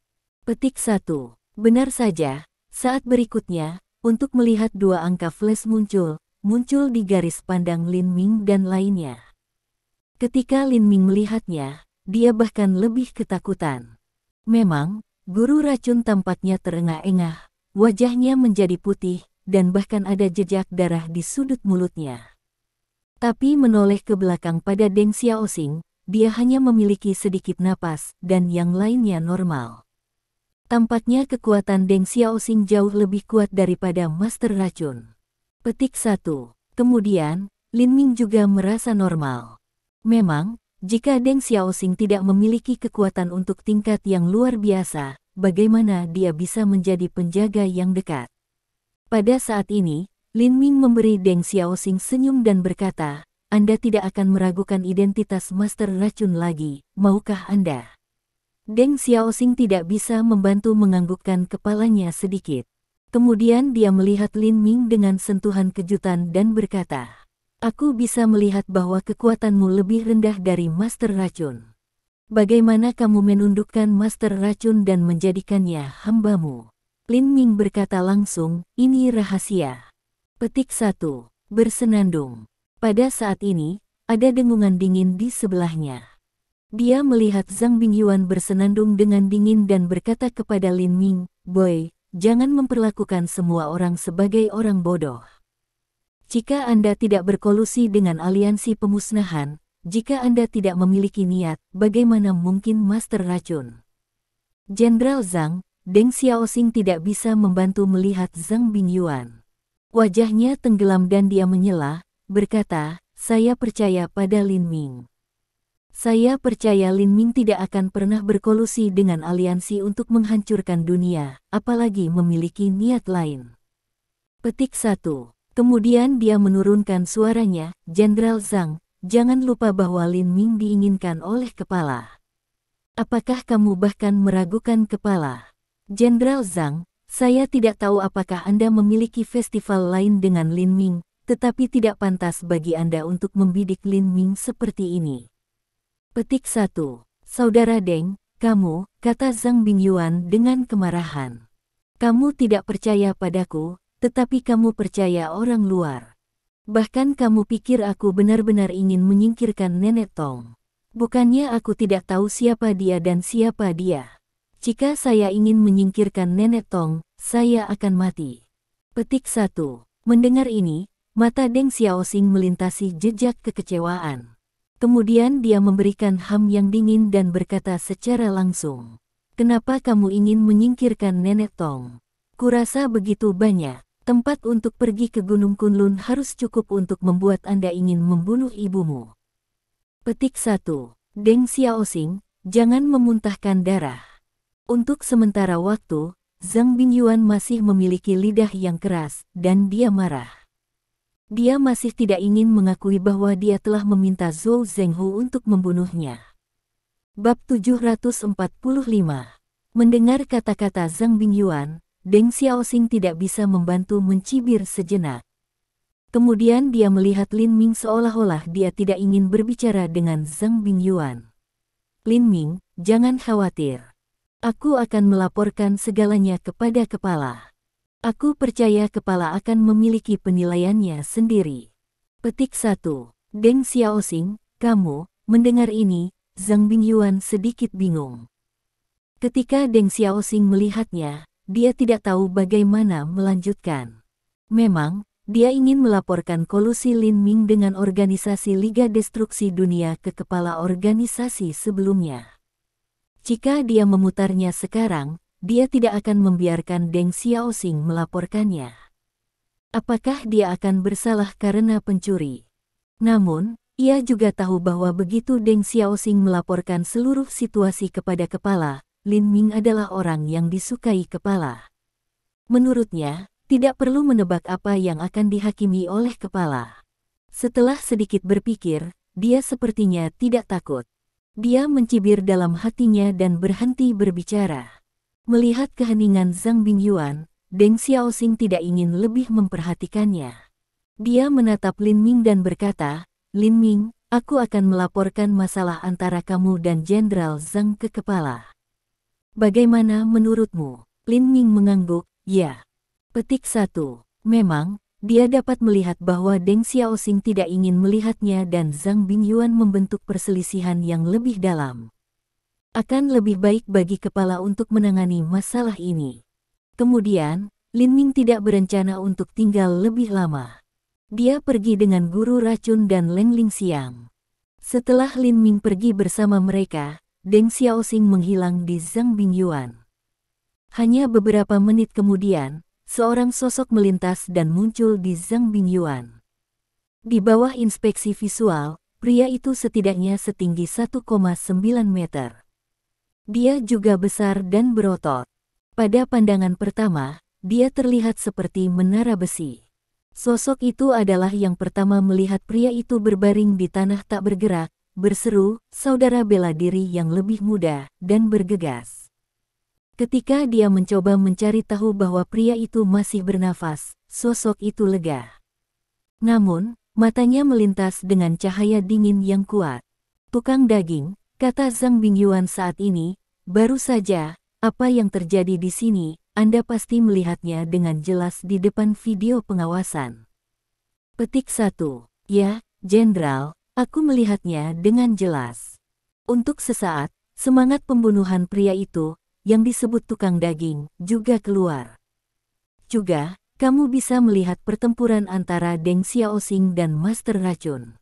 Petik 1. Benar saja, saat berikutnya, untuk melihat dua angka flash muncul di garis pandang Lin Ming dan lainnya. Ketika Lin Ming melihatnya, dia bahkan lebih ketakutan. Memang, guru racun tampaknya terengah-engah, wajahnya menjadi putih, dan bahkan ada jejak darah di sudut mulutnya. Tapi menoleh ke belakang pada Deng Xiaoxing, dia hanya memiliki sedikit napas, dan yang lainnya normal. Tampaknya kekuatan Deng Xiaoxing jauh lebih kuat daripada Master Racun. Petik 1. Kemudian, Lin Ming juga merasa normal. Memang, jika Deng Xiaoxing tidak memiliki kekuatan untuk tingkat yang luar biasa, bagaimana dia bisa menjadi penjaga yang dekat. Pada saat ini, Lin Ming memberi Deng Xiaoxing senyum dan berkata, Anda tidak akan meragukan identitas Master Racun lagi, maukah Anda? Deng Xiaoxing tidak bisa membantu menganggukkan kepalanya sedikit. Kemudian dia melihat Lin Ming dengan sentuhan kejutan dan berkata, Aku bisa melihat bahwa kekuatanmu lebih rendah dari Master Racun. Bagaimana kamu menundukkan Master Racun dan menjadikannya hambamu? Lin Ming berkata langsung, ini rahasia. Petik 1. Bersenandung. Pada saat ini, ada dengungan dingin di sebelahnya. Dia melihat Zhang Bingyuan bersenandung dengan dingin dan berkata kepada Lin Ming, Boy, jangan memperlakukan semua orang sebagai orang bodoh. Jika Anda tidak berkolusi dengan aliansi pemusnahan, jika Anda tidak memiliki niat, bagaimana mungkin Master Racun? Jenderal Zhang, Deng Xiaoxing tidak bisa membantu melihat Zhang Bingyuan. Wajahnya tenggelam dan dia menyela, berkata, saya percaya pada Lin Ming. Saya percaya Lin Ming tidak akan pernah berkolusi dengan aliansi untuk menghancurkan dunia, apalagi memiliki niat lain. Petik 1. Kemudian dia menurunkan suaranya, Jenderal Zhang, jangan lupa bahwa Lin Ming diinginkan oleh kepala. Apakah kamu bahkan meragukan kepala? Jenderal Zhang, saya tidak tahu apakah Anda memiliki festival lain dengan Lin Ming, tetapi tidak pantas bagi Anda untuk membidik Lin Ming seperti ini. Petik 1. Saudara Deng, kamu, kata Zhang Bingyuan dengan kemarahan. Kamu tidak percaya padaku, tetapi kamu percaya orang luar. Bahkan kamu pikir aku benar-benar ingin menyingkirkan Nenek Tong. Bukannya aku tidak tahu siapa dia dan siapa dia. Jika saya ingin menyingkirkan Nenek Tong, saya akan mati. Petik 1. Mendengar ini, mata Deng Xiaoxing melintasi jejak kekecewaan. Kemudian dia memberikan ham yang dingin dan berkata secara langsung, Kenapa kamu ingin menyingkirkan Nenek Tong? Kurasa begitu banyak. Tempat untuk pergi ke Gunung Kunlun harus cukup untuk membuat Anda ingin membunuh ibumu. Petik 1. Deng Xiaoxing, jangan memuntahkan darah. Untuk sementara waktu, Zhang Bingyuan masih memiliki lidah yang keras, dan dia marah. Dia masih tidak ingin mengakui bahwa dia telah meminta Zhou Zhenghu untuk membunuhnya. Bab 745. Mendengar kata-kata Zhang Bingyuan, Deng Xiaoxing tidak bisa membantu mencibir sejenak. Kemudian dia melihat Lin Ming seolah-olah dia tidak ingin berbicara dengan Zhang Bingyuan. Lin Ming, jangan khawatir. Aku akan melaporkan segalanya kepada kepala. Aku percaya kepala akan memiliki penilaiannya sendiri. Petik 1. Deng Xiaoxing, kamu, mendengar ini, Zhang Bingyuan sedikit bingung. Ketika Deng Xiaoxing melihatnya, dia tidak tahu bagaimana melanjutkan. Memang, dia ingin melaporkan kolusi Lin Ming dengan organisasi Liga Destruksi Dunia ke kepala organisasi sebelumnya. Jika dia memutarnya sekarang, dia tidak akan membiarkan Deng Xiaoxing melaporkannya. Apakah dia akan bersalah karena pencuri? Namun, ia juga tahu bahwa begitu Deng Xiaoxing melaporkan seluruh situasi kepada kepala, Lin Ming adalah orang yang disukai kepala. Menurutnya, tidak perlu menebak apa yang akan dihakimi oleh kepala. Setelah sedikit berpikir, dia sepertinya tidak takut. Dia mencibir dalam hatinya dan berhenti berbicara. Melihat keheningan Zhang Bingyuan, Deng Xiaoxing tidak ingin lebih memperhatikannya. Dia menatap Lin Ming dan berkata, Lin Ming, aku akan melaporkan masalah antara kamu dan Jenderal Zhang ke kepala. Bagaimana menurutmu? Lin Ming mengangguk, ya. Petik 1. Memang, dia dapat melihat bahwa Deng Xiaoxing tidak ingin melihatnya dan Zhang Bingyuan membentuk perselisihan yang lebih dalam. Akan lebih baik bagi kepala untuk menangani masalah ini. Kemudian, Lin Ming tidak berencana untuk tinggal lebih lama. Dia pergi dengan guru racun dan Leng Lingxiang. Setelah Lin Ming pergi bersama mereka, Deng Xiaoxing menghilang di Zhang Bingyuan. Hanya beberapa menit kemudian, seorang sosok melintas dan muncul di Zhang Bingyuan. Di bawah inspeksi visual, pria itu setidaknya setinggi 1,9 meter. Dia juga besar dan berotot. Pada pandangan pertama, dia terlihat seperti menara besi. Sosok itu adalah yang pertama melihat pria itu berbaring di tanah tak bergerak, berseru, "Saudara bela diri yang lebih muda," dan bergegas. Ketika dia mencoba mencari tahu bahwa pria itu masih bernafas, sosok itu lega. Namun, matanya melintas dengan cahaya dingin yang kuat. "Tukang daging," kata Zhang Bingyuan saat ini, "baru saja, apa yang terjadi di sini, Anda pasti melihatnya dengan jelas di depan video pengawasan." Petik 1. Ya, Jenderal, aku melihatnya dengan jelas. Untuk sesaat, semangat pembunuhan pria itu, yang disebut tukang daging, juga keluar. Juga, kamu bisa melihat pertempuran antara Deng Xiaoxing dan Master Racun.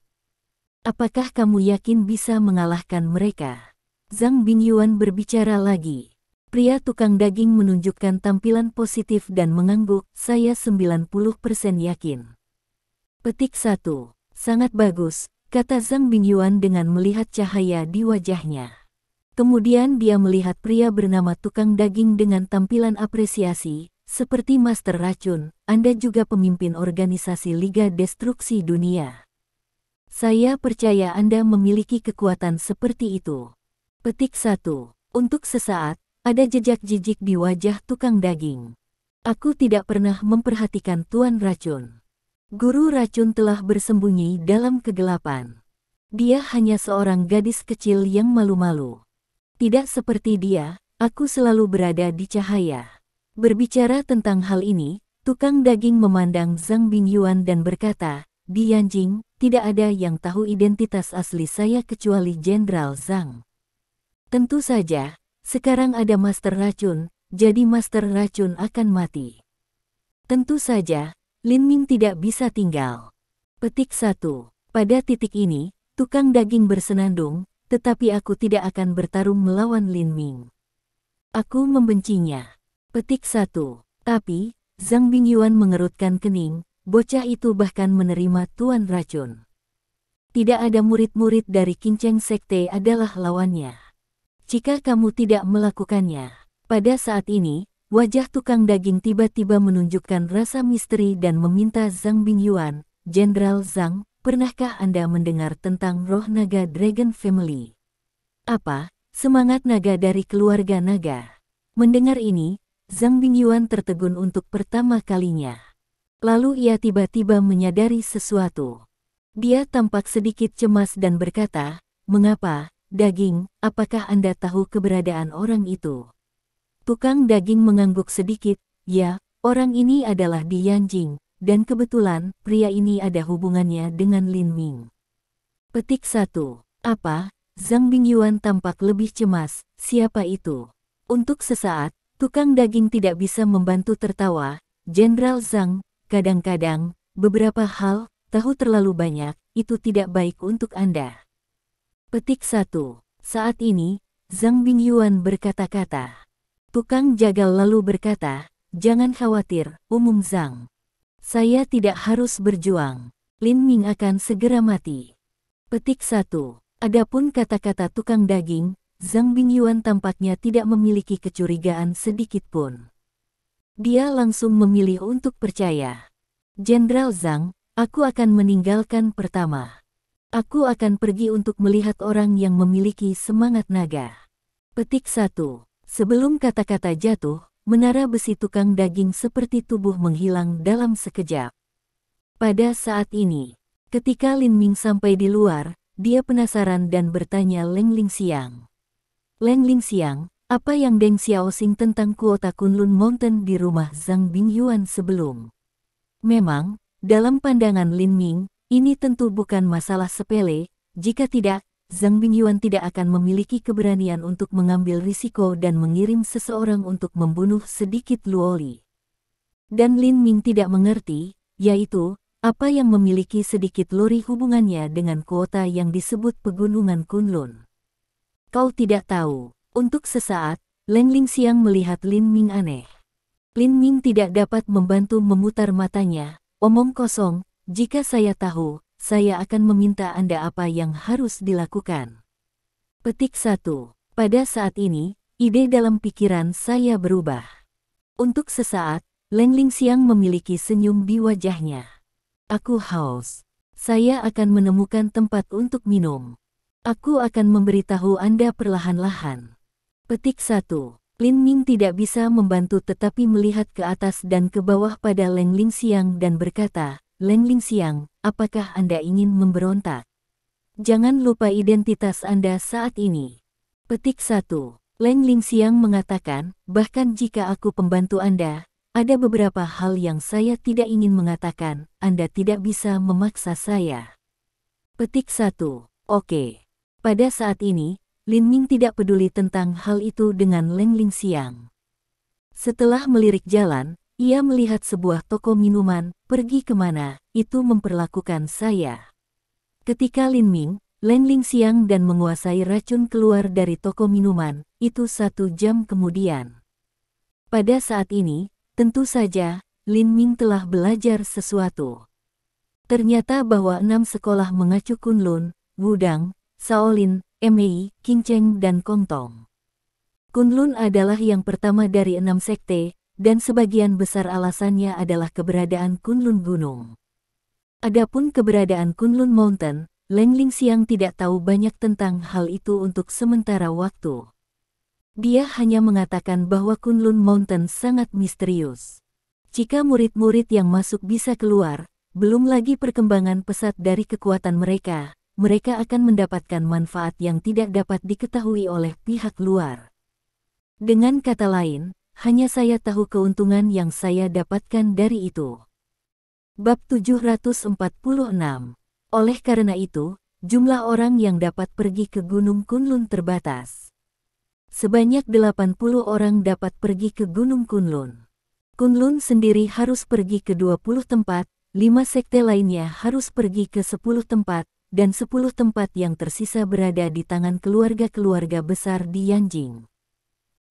Apakah kamu yakin bisa mengalahkan mereka? Zhang Bingyuan berbicara lagi. Pria tukang daging menunjukkan tampilan positif dan mengangguk, "Saya 90% yakin." Petik 1. Sangat bagus, kata Zhang Bingyuan dengan melihat cahaya di wajahnya. Kemudian dia melihat pria bernama tukang daging dengan tampilan apresiasi, "Seperti Master Racun, Anda juga pemimpin organisasi Liga Destruksi Dunia. Saya percaya Anda memiliki kekuatan seperti itu." Petik 1. Untuk sesaat, ada jejak jijik di wajah tukang daging. "Aku tidak pernah memperhatikan Tuan Racun. Guru Racun telah bersembunyi dalam kegelapan. Dia hanya seorang gadis kecil yang malu-malu. Tidak seperti dia, aku selalu berada di cahaya." Berbicara tentang hal ini, tukang daging memandang Zhang Bingyuan dan berkata, "Di Yanjing, tidak ada yang tahu identitas asli saya kecuali Jenderal Zhang. Tentu saja, sekarang ada Master Racun, jadi Master Racun akan mati. Tentu saja, Lin Ming tidak bisa tinggal." Petik 1. Pada titik ini, tukang daging bersenandung, "Tetapi aku tidak akan bertarung melawan Lin Ming. Aku membencinya." Petik 1. Tapi, Zhang Bingyuan mengerutkan kening, bocah itu bahkan menerima Tuan Racun. Tidak ada murid-murid dari Kinceng Sekte adalah lawannya. Jika kamu tidak melakukannya. Pada saat ini, wajah tukang daging tiba-tiba menunjukkan rasa misteri dan meminta Zhang Bingyuan, "Jenderal Zhang, pernahkah Anda mendengar tentang roh naga Dragon Family? Apa, semangat naga dari keluarga naga?" Mendengar ini, Zhang Bingyuan tertegun untuk pertama kalinya. Lalu ia tiba-tiba menyadari sesuatu. Dia tampak sedikit cemas dan berkata, "Mengapa, daging, apakah Anda tahu keberadaan orang itu?" Tukang daging mengangguk sedikit, "Ya, orang ini adalah Di Yanjing, dan kebetulan, pria ini ada hubungannya dengan Lin Ming." Petik 1. Apa? Zhang Bingyuan tampak lebih cemas, "Siapa itu?" Untuk sesaat, tukang daging tidak bisa membantu tertawa, "Jenderal Zhang, kadang-kadang, beberapa hal, tahu terlalu banyak, itu tidak baik untuk Anda." Petik 1. Saat ini, Zhang Bingyuan berkata-kata. Tukang jagal lalu berkata, "Jangan khawatir, Umum Zhang. Saya tidak harus berjuang. Lin Ming akan segera mati." Petik 1. Adapun kata-kata tukang daging, Zhang Bingyuan tampaknya tidak memiliki kecurigaan sedikit pun. Dia langsung memilih untuk percaya. "Jenderal Zhang, aku akan meninggalkan pertama. Aku akan pergi untuk melihat orang yang memiliki semangat naga." Petik 1. Sebelum kata-kata jatuh, menara besi tukang daging seperti tubuh menghilang dalam sekejap. Pada saat ini, ketika Lin Ming sampai di luar, dia penasaran dan bertanya Leng Lingxiang. "Leng Lingxiang, apa yang Deng Xiaoxing tentang kuota Kunlun Mountain di rumah Zhang Bingyuan sebelum?" Memang, dalam pandangan Lin Ming, ini tentu bukan masalah sepele, jika tidak, Zhang Bingyuan tidak akan memiliki keberanian untuk mengambil risiko dan mengirim seseorang untuk membunuh sedikit Luoli. Dan Lin Ming tidak mengerti, yaitu, apa yang memiliki sedikit Lori hubungannya dengan kuota yang disebut Pegunungan Kunlun. "Kau tidak tahu." Untuk sesaat, Leng Lingxiang melihat Lin Ming aneh. Lin Ming tidak dapat membantu memutar matanya, "Omong kosong, jika saya tahu, saya akan meminta Anda apa yang harus dilakukan." Petik 1. Pada saat ini, ide dalam pikiran saya berubah. Untuk sesaat, Leng Lingxiang memiliki senyum di wajahnya. Aku haus. Saya akan menemukan tempat untuk minum. Aku akan memberitahu Anda perlahan-lahan. Petik 1. Lin Ming tidak bisa membantu tetapi melihat ke atas dan ke bawah pada Leng Lingxiang dan berkata, Leng Lingxiang, apakah Anda ingin memberontak? Jangan lupa identitas Anda saat ini. Petik 1. Leng Lingxiang mengatakan, bahkan jika aku pembantu Anda, ada beberapa hal yang saya tidak ingin mengatakan, Anda tidak bisa memaksa saya. Petik 1. Oke. Pada saat ini, Lin Ming tidak peduli tentang hal itu dengan Leng Lingxiang. Setelah melirik jalan, ia melihat sebuah toko minuman, pergi kemana, itu memperlakukan saya. Ketika Lin Ming, Leng Lingxiang dan menguasai racun keluar dari toko minuman, itu 1 jam kemudian. Pada saat ini, tentu saja, Lin Ming telah belajar sesuatu. Ternyata bahwa 6 sekolah mengacu Kunlun, Wudang, Shaolin, Mei, Qingcheng dan Kongtong. Kunlun adalah yang pertama dari 6 sekte, dan sebagian besar alasannya adalah keberadaan Kunlun Gunung. Adapun keberadaan Kunlun Mountain, Leng Lingxiang tidak tahu banyak tentang hal itu untuk sementara waktu. Dia hanya mengatakan bahwa Kunlun Mountain sangat misterius. Jika murid-murid yang masuk bisa keluar, belum lagi perkembangan pesat dari kekuatan mereka, mereka akan mendapatkan manfaat yang tidak dapat diketahui oleh pihak luar. Dengan kata lain, hanya saya tahu keuntungan yang saya dapatkan dari itu. Bab 746. Oleh karena itu, jumlah orang yang dapat pergi ke Gunung Kunlun terbatas. Sebanyak 80 orang dapat pergi ke Gunung Kunlun. Kunlun sendiri harus pergi ke 20 tempat, 5 sekte lainnya harus pergi ke 10 tempat, dan 10 tempat yang tersisa berada di tangan keluarga-keluarga besar di Yanjing.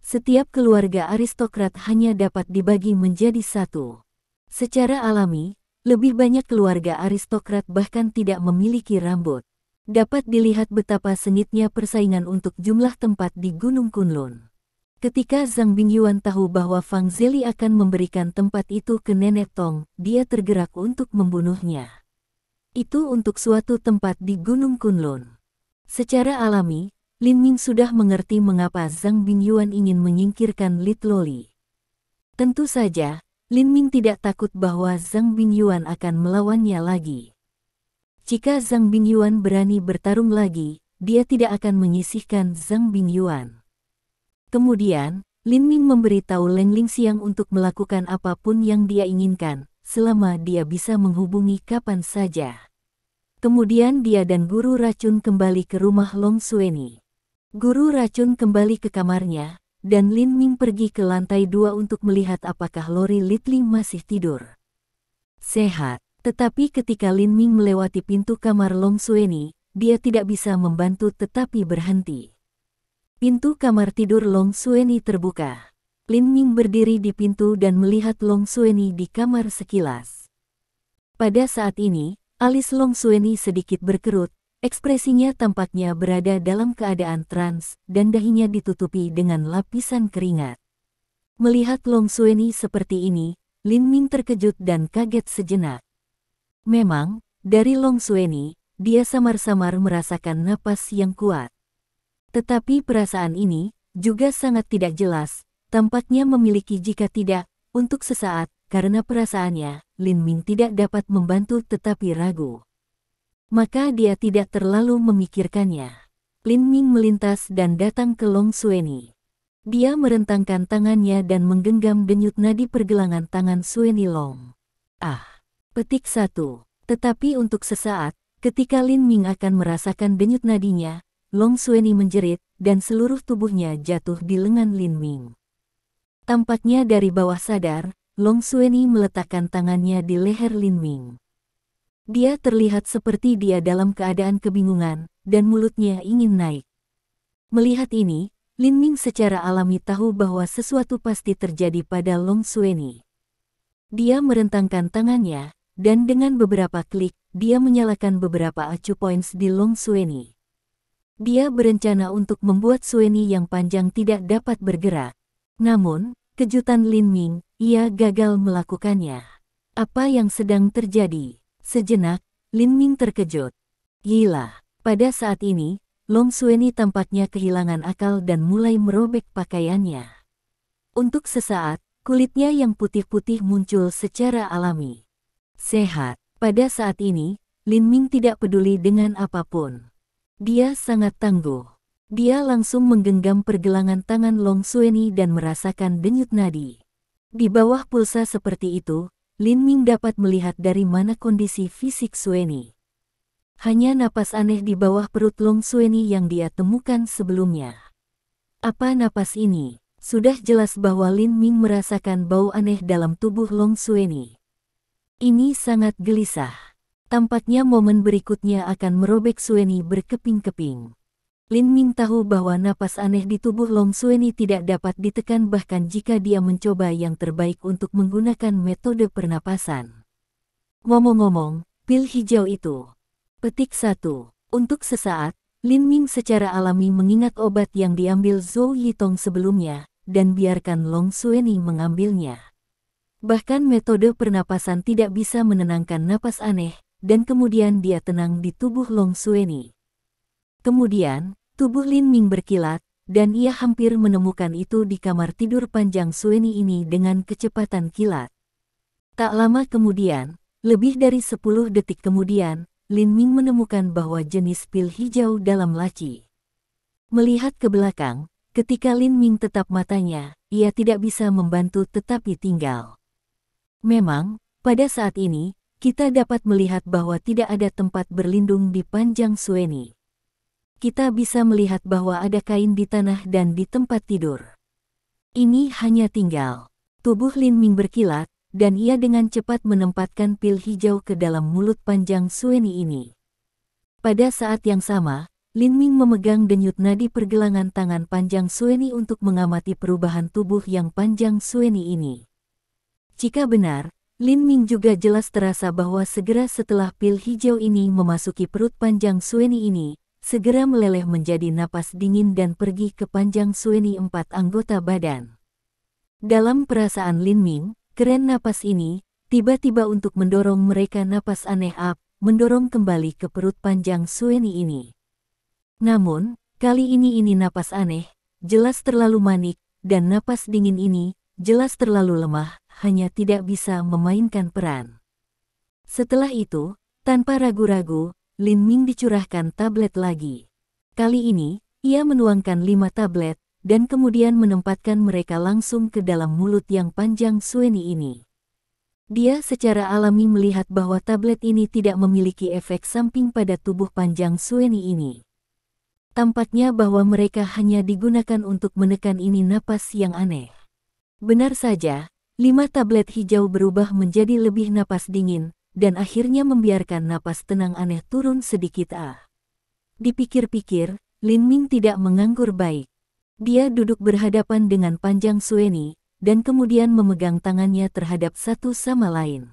Setiap keluarga aristokrat hanya dapat dibagi menjadi 1. Secara alami, lebih banyak keluarga aristokrat bahkan tidak memiliki rambut. Dapat dilihat betapa sengitnya persaingan untuk jumlah tempat di Gunung Kunlun. Ketika Zhang Bingyuan tahu bahwa Fang Zeli akan memberikan tempat itu ke Nenek Tong, dia tergerak untuk membunuhnya. Itu untuk suatu tempat di Gunung Kunlun. Secara alami, Lin Ming sudah mengerti mengapa Zhang Bingyuan ingin menyingkirkan Lin Loli. Tentu saja, Lin Ming tidak takut bahwa Zhang Bingyuan akan melawannya lagi. Jika Zhang Bingyuan berani bertarung lagi, dia tidak akan menyisihkan Zhang Bingyuan. Kemudian, Lin Ming memberitahu Leng Lingxiang untuk melakukan apapun yang dia inginkan, selama dia bisa menghubungi kapan saja. Kemudian dia dan guru racun kembali ke rumah Long Xueni. Guru racun kembali ke kamarnya, dan Lin Ming pergi ke lantai 2 untuk melihat apakah Lori Litling masih tidur. Sehat, tetapi ketika Lin Ming melewati pintu kamar Long Xueni, dia tidak bisa membantu tetapi berhenti. Pintu kamar tidur Long Xueni terbuka. Lin Ming berdiri di pintu dan melihat Long Xueni di kamar sekilas. Pada saat ini, alis Long Xueni sedikit berkerut, ekspresinya tampaknya berada dalam keadaan trans, dan dahinya ditutupi dengan lapisan keringat. Melihat Long Xueni seperti ini, Lin Ming terkejut dan kaget sejenak. Memang, dari Long Xueni, dia samar-samar merasakan napas yang kuat. Tetapi perasaan ini juga sangat tidak jelas, tampaknya memiliki jika tidak, untuk sesaat, karena perasaannya, Lin Ming tidak dapat membantu tetapi ragu. Maka dia tidak terlalu memikirkannya. Lin Ming melintas dan datang ke Long Xueni. Dia merentangkan tangannya dan menggenggam denyut nadi pergelangan tangan Xueni Long. Petik 1. Tetapi untuk sesaat, ketika Lin Ming akan merasakan denyut nadinya, Long Xueni menjerit, dan seluruh tubuhnya jatuh di lengan Lin Ming. Tampaknya dari bawah sadar, Long Xueni meletakkan tangannya di leher Lin Ming. Dia terlihat seperti dia dalam keadaan kebingungan, dan mulutnya ingin naik. Melihat ini, Lin Ming secara alami tahu bahwa sesuatu pasti terjadi pada Long Xueni. Dia merentangkan tangannya, dan dengan beberapa klik, dia menyalakan beberapa acu points di Long Xueni. Dia berencana untuk membuat Sueni yang panjang tidak dapat bergerak. Namun, kejutan Lin Ming, ia gagal melakukannya. Apa yang sedang terjadi? Sejenak, Lin Ming terkejut. Gila. Pada saat ini, Long Sueni tampaknya kehilangan akal dan mulai merobek pakaiannya. Untuk sesaat, kulitnya yang putih-putih muncul secara alami. Sehat. Pada saat ini, Lin Ming tidak peduli dengan apapun. Dia sangat tangguh. Dia langsung menggenggam pergelangan tangan Long Sueni dan merasakan denyut nadi. Di bawah pulsa seperti itu, Lin Ming dapat melihat dari mana kondisi fisik Sueni. Hanya napas aneh di bawah perut Long Sueni yang dia temukan sebelumnya. Apa napas ini? Sudah jelas bahwa Lin Ming merasakan bau aneh dalam tubuh Long Sueni. Ini sangat gelisah. Tampaknya momen berikutnya akan merobek Sueni berkeping-keping. Lin Ming tahu bahwa napas aneh di tubuh Long Sueni tidak dapat ditekan bahkan jika dia mencoba yang terbaik untuk menggunakan metode pernapasan. Ngomong-ngomong, pil hijau itu. Petik 1. Untuk sesaat, Lin Ming secara alami mengingat obat yang diambil Zhou Yitong sebelumnya, dan biarkan Long Sueni mengambilnya. Bahkan metode pernapasan tidak bisa menenangkan napas aneh, dan kemudian dia tenang di tubuh Long Sueni. Kemudian, tubuh Lin Ming berkilat, dan ia hampir menemukan itu di kamar tidur panjang Sueni ini dengan kecepatan kilat. Tak lama kemudian, lebih dari 10 detik kemudian, Lin Ming menemukan bahwa jenis pil hijau dalam laci. Melihat ke belakang, ketika Lin Ming tetap matanya, ia tidak bisa membantu tetapi tinggal. Memang, pada saat ini, kita dapat melihat bahwa tidak ada tempat berlindung di panjang Sueni. Kita bisa melihat bahwa ada kain di tanah dan di tempat tidur. Ini hanya tinggal. Tubuh Lin Ming berkilat, dan ia dengan cepat menempatkan pil hijau ke dalam mulut panjang Sueni ini. Pada saat yang sama, Lin Ming memegang denyut nadi pergelangan tangan panjang Sueni untuk mengamati perubahan tubuh yang panjang Sueni ini. Jika benar, Lin Ming juga jelas terasa bahwa segera setelah pil hijau ini memasuki perut panjang Sueni ini, segera meleleh menjadi napas dingin dan pergi ke panjang Sueni 4 anggota badan. Dalam perasaan Lin Ming, keren napas ini, tiba-tiba untuk mendorong mereka napas aneh mendorong kembali ke perut panjang Sueni ini. Namun, kali ini napas aneh, jelas terlalu manik, dan napas dingin ini, jelas terlalu lemah, hanya tidak bisa memainkan peran. Setelah itu, tanpa ragu-ragu, Lin Ming dicurahkan tablet lagi. Kali ini, ia menuangkan 5 tablet, dan kemudian menempatkan mereka langsung ke dalam mulut yang panjang Sueni ini. Dia secara alami melihat bahwa tablet ini tidak memiliki efek samping pada tubuh panjang Sueni ini. Tampaknya bahwa mereka hanya digunakan untuk menekan napas yang aneh. Benar saja, 5 tablet hijau berubah menjadi lebih napas dingin, dan akhirnya membiarkan napas tenang aneh turun sedikit. Dipikir-pikir, Lin Ming tidak menganggur baik. Dia duduk berhadapan dengan panjang Sueni, dan kemudian memegang tangannya terhadap satu sama lain.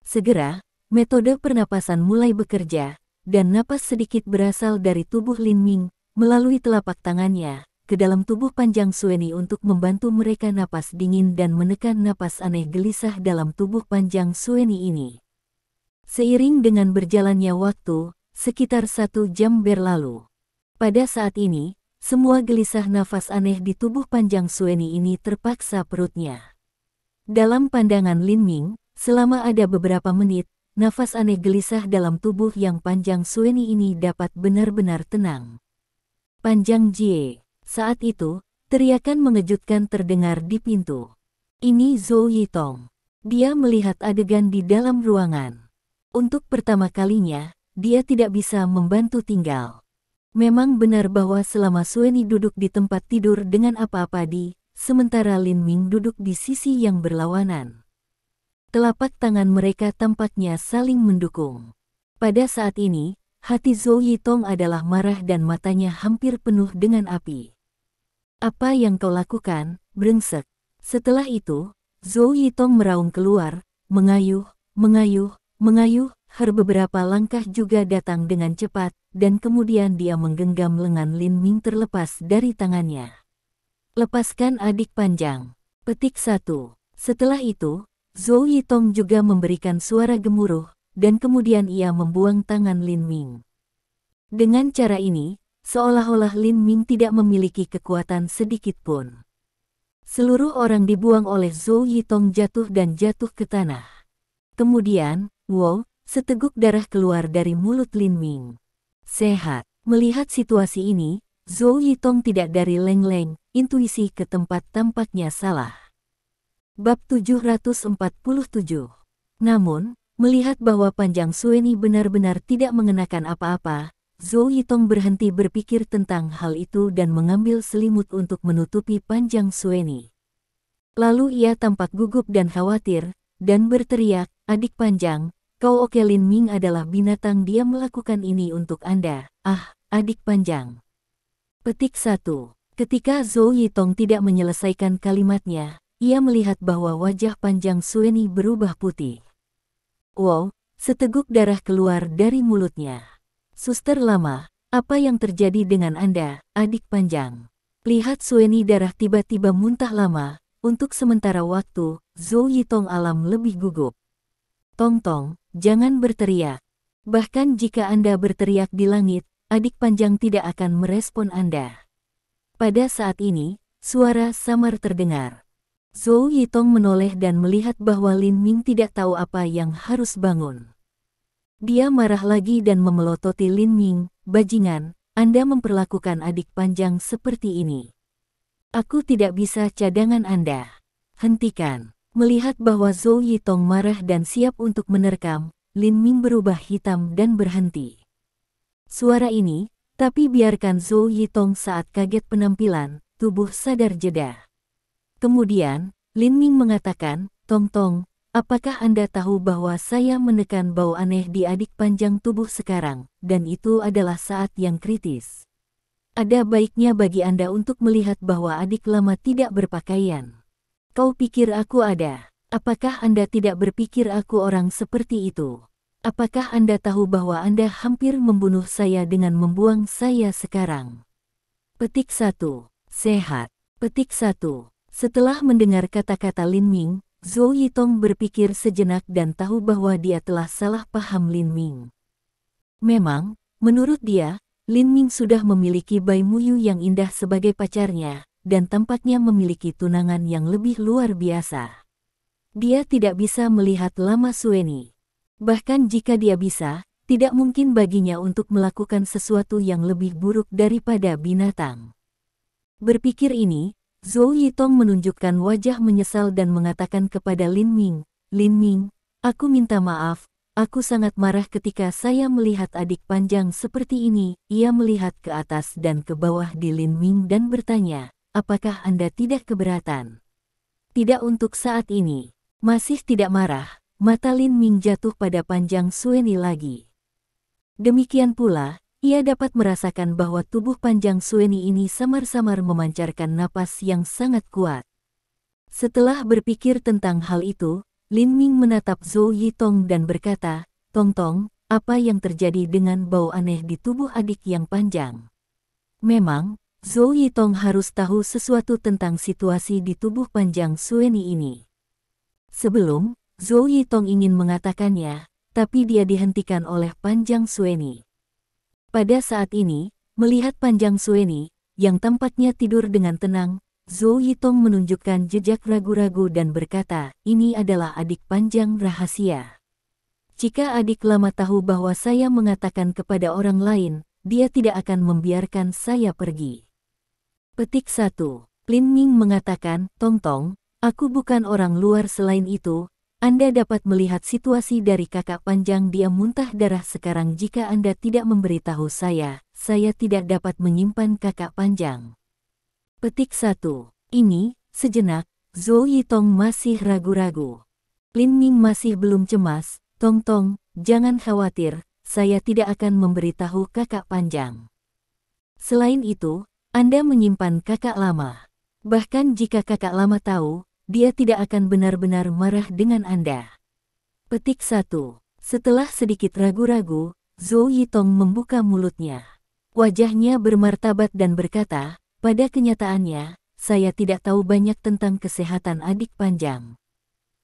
Segera, metode pernapasan mulai bekerja, dan napas sedikit berasal dari tubuh Lin Ming, melalui telapak tangannya, ke dalam tubuh panjang Sueni untuk membantu mereka napas dingin dan menekan napas aneh gelisah dalam tubuh panjang Sueni ini. Seiring dengan berjalannya waktu, sekitar 1 jam berlalu. Pada saat ini, semua gelisah nafas aneh di tubuh panjang Sueni ini terpaksa perutnya. Dalam pandangan Lin Ming, selama ada beberapa menit, nafas aneh gelisah dalam tubuh yang panjang Sueni ini dapat benar-benar tenang. Panjang Jie. Saat itu, teriakan mengejutkan terdengar di pintu. Ini Zhou Yitong. Dia melihat adegan di dalam ruangan. Untuk pertama kalinya, dia tidak bisa membantu tinggal. Memang benar bahwa selama Sueni duduk di tempat tidur dengan apa-apa sementara Lin Ming duduk di sisi yang berlawanan. Telapak tangan mereka tampaknya saling mendukung. Pada saat ini, hati Zhou Yitong adalah marah dan matanya hampir penuh dengan api. Apa yang kau lakukan, brengsek? Setelah itu, Zhou Yitong meraung keluar, mengayuh, beberapa langkah juga datang dengan cepat, dan kemudian dia menggenggam lengan Lin Ming terlepas dari tangannya. Lepaskan adik panjang. Petik 1. Setelah itu, Zhou Yitong juga memberikan suara gemuruh, dan kemudian ia membuang tangan Lin Ming. Dengan cara ini, seolah-olah Lin Ming tidak memiliki kekuatan sedikit pun. Seluruh orang dibuang oleh Zhou Yitong jatuh dan jatuh ke tanah. Kemudian, wow, seteguk darah keluar dari mulut Lin Ming. Sehat. Melihat situasi ini, Zhou Yitong tidak dari leng-leng, intuisi ke tempat tampaknya salah. Bab 747. Namun, melihat bahwa Panjang Sueni benar-benar tidak mengenakan apa-apa, Zhou Yitong berhenti berpikir tentang hal itu dan mengambil selimut untuk menutupi Panjang Sueni. Lalu ia tampak gugup dan khawatir, dan berteriak, "Adik Panjang, kau oke? Lin Ming adalah binatang, dia melakukan ini untuk Anda, adik Panjang." Petik 1. Ketika Zhou Yitong tidak menyelesaikan kalimatnya, ia melihat bahwa wajah Panjang Sueni berubah putih. Wow, seteguk darah keluar dari mulutnya. "Suster lama, apa yang terjadi dengan Anda, adik Panjang?" Lihat Sueni darah tiba-tiba muntah lama. Untuk sementara waktu, Zhou Yitong alam lebih gugup. "Tong, jangan berteriak. Bahkan jika Anda berteriak di langit, adik Panjang tidak akan merespon Anda." Pada saat ini, suara samar terdengar. Zhou Yitong menoleh dan melihat bahwa Lin Ming tidak tahu apa yang harus bangun. Dia marah lagi dan memelototi Lin Ming, "Bajingan, Anda memperlakukan adik Panjang seperti ini. Aku tidak bisa cadangan Anda. Hentikan." Melihat bahwa Zhou Yitong marah dan siap untuk menerkam, Lin Ming berubah hitam dan berhenti. Suara ini, tapi biarkan Zhou Yitong saat kaget penampilan, tubuh sadar jeda. Kemudian, Lin Ming mengatakan, Tong, apakah Anda tahu bahwa saya menekan bau aneh di adik Panjang tubuh sekarang, dan itu adalah saat yang kritis. Ada baiknya bagi Anda untuk melihat bahwa adik lama tidak berpakaian. Kau pikir aku ada? Apakah Anda tidak berpikir aku orang seperti itu? Apakah Anda tahu bahwa Anda hampir membunuh saya dengan membuang saya sekarang? Petik 1. Sehat. Petik 1. Setelah mendengar kata-kata Lin Ming, Zhou Yitong berpikir sejenak dan tahu bahwa dia telah salah paham Lin Ming. Memang, menurut dia, Lin Ming sudah memiliki Bai Muyu yang indah sebagai pacarnya, dan tampaknya memiliki tunangan yang lebih luar biasa. Dia tidak bisa melihat Lama Sueni. Bahkan jika dia bisa, tidak mungkin baginya untuk melakukan sesuatu yang lebih buruk daripada binatang. Berpikir ini, Zhou Yitong menunjukkan wajah menyesal dan mengatakan kepada Lin Ming, "Lin Ming, aku minta maaf, aku sangat marah ketika saya melihat adik Panjang seperti ini." Ia melihat ke atas dan ke bawah di Lin Ming dan bertanya, "Apakah Anda tidak keberatan?" "Tidak untuk saat ini." Masih tidak marah, mata Lin Ming jatuh pada Panjang Sueni lagi. Demikian pula, ia dapat merasakan bahwa tubuh Panjang Sueni ini samar-samar memancarkan napas yang sangat kuat. Setelah berpikir tentang hal itu, Lin Ming menatap Zhou Yitong dan berkata, Tong, apa yang terjadi dengan bau aneh di tubuh adik yang Panjang?" Memang, Zhou Yitong harus tahu sesuatu tentang situasi di tubuh Panjang Sueni ini. Sebelum, Zhou Yitong ingin mengatakannya, tapi dia dihentikan oleh Panjang Sueni. Pada saat ini, melihat Panjang Sueni, yang tampaknya tidur dengan tenang, Zhou Yitong menunjukkan jejak ragu-ragu dan berkata, "Ini adalah adik Panjang rahasia. Jika adik lama tahu bahwa saya mengatakan kepada orang lain, dia tidak akan membiarkan saya pergi." Petik 1. Lin Ming mengatakan, Tong, aku bukan orang luar. Selain itu, Anda dapat melihat situasi dari kakak Panjang, dia muntah darah sekarang. Jika Anda tidak memberitahu saya tidak dapat menyimpan kakak Panjang. Petik 1. Ini, sejenak, Zhou Yitong masih ragu-ragu. Lin Ming masih belum cemas, Tong, jangan khawatir, saya tidak akan memberitahu kakak Panjang. Selain itu, Anda menyimpan kakak lama. Bahkan jika kakak lama tahu, dia tidak akan benar-benar marah dengan Anda. Petik 1. Setelah sedikit ragu-ragu, Zhou Yitong membuka mulutnya. Wajahnya bermartabat dan berkata, pada kenyataannya, saya tidak tahu banyak tentang kesehatan adik Panjang.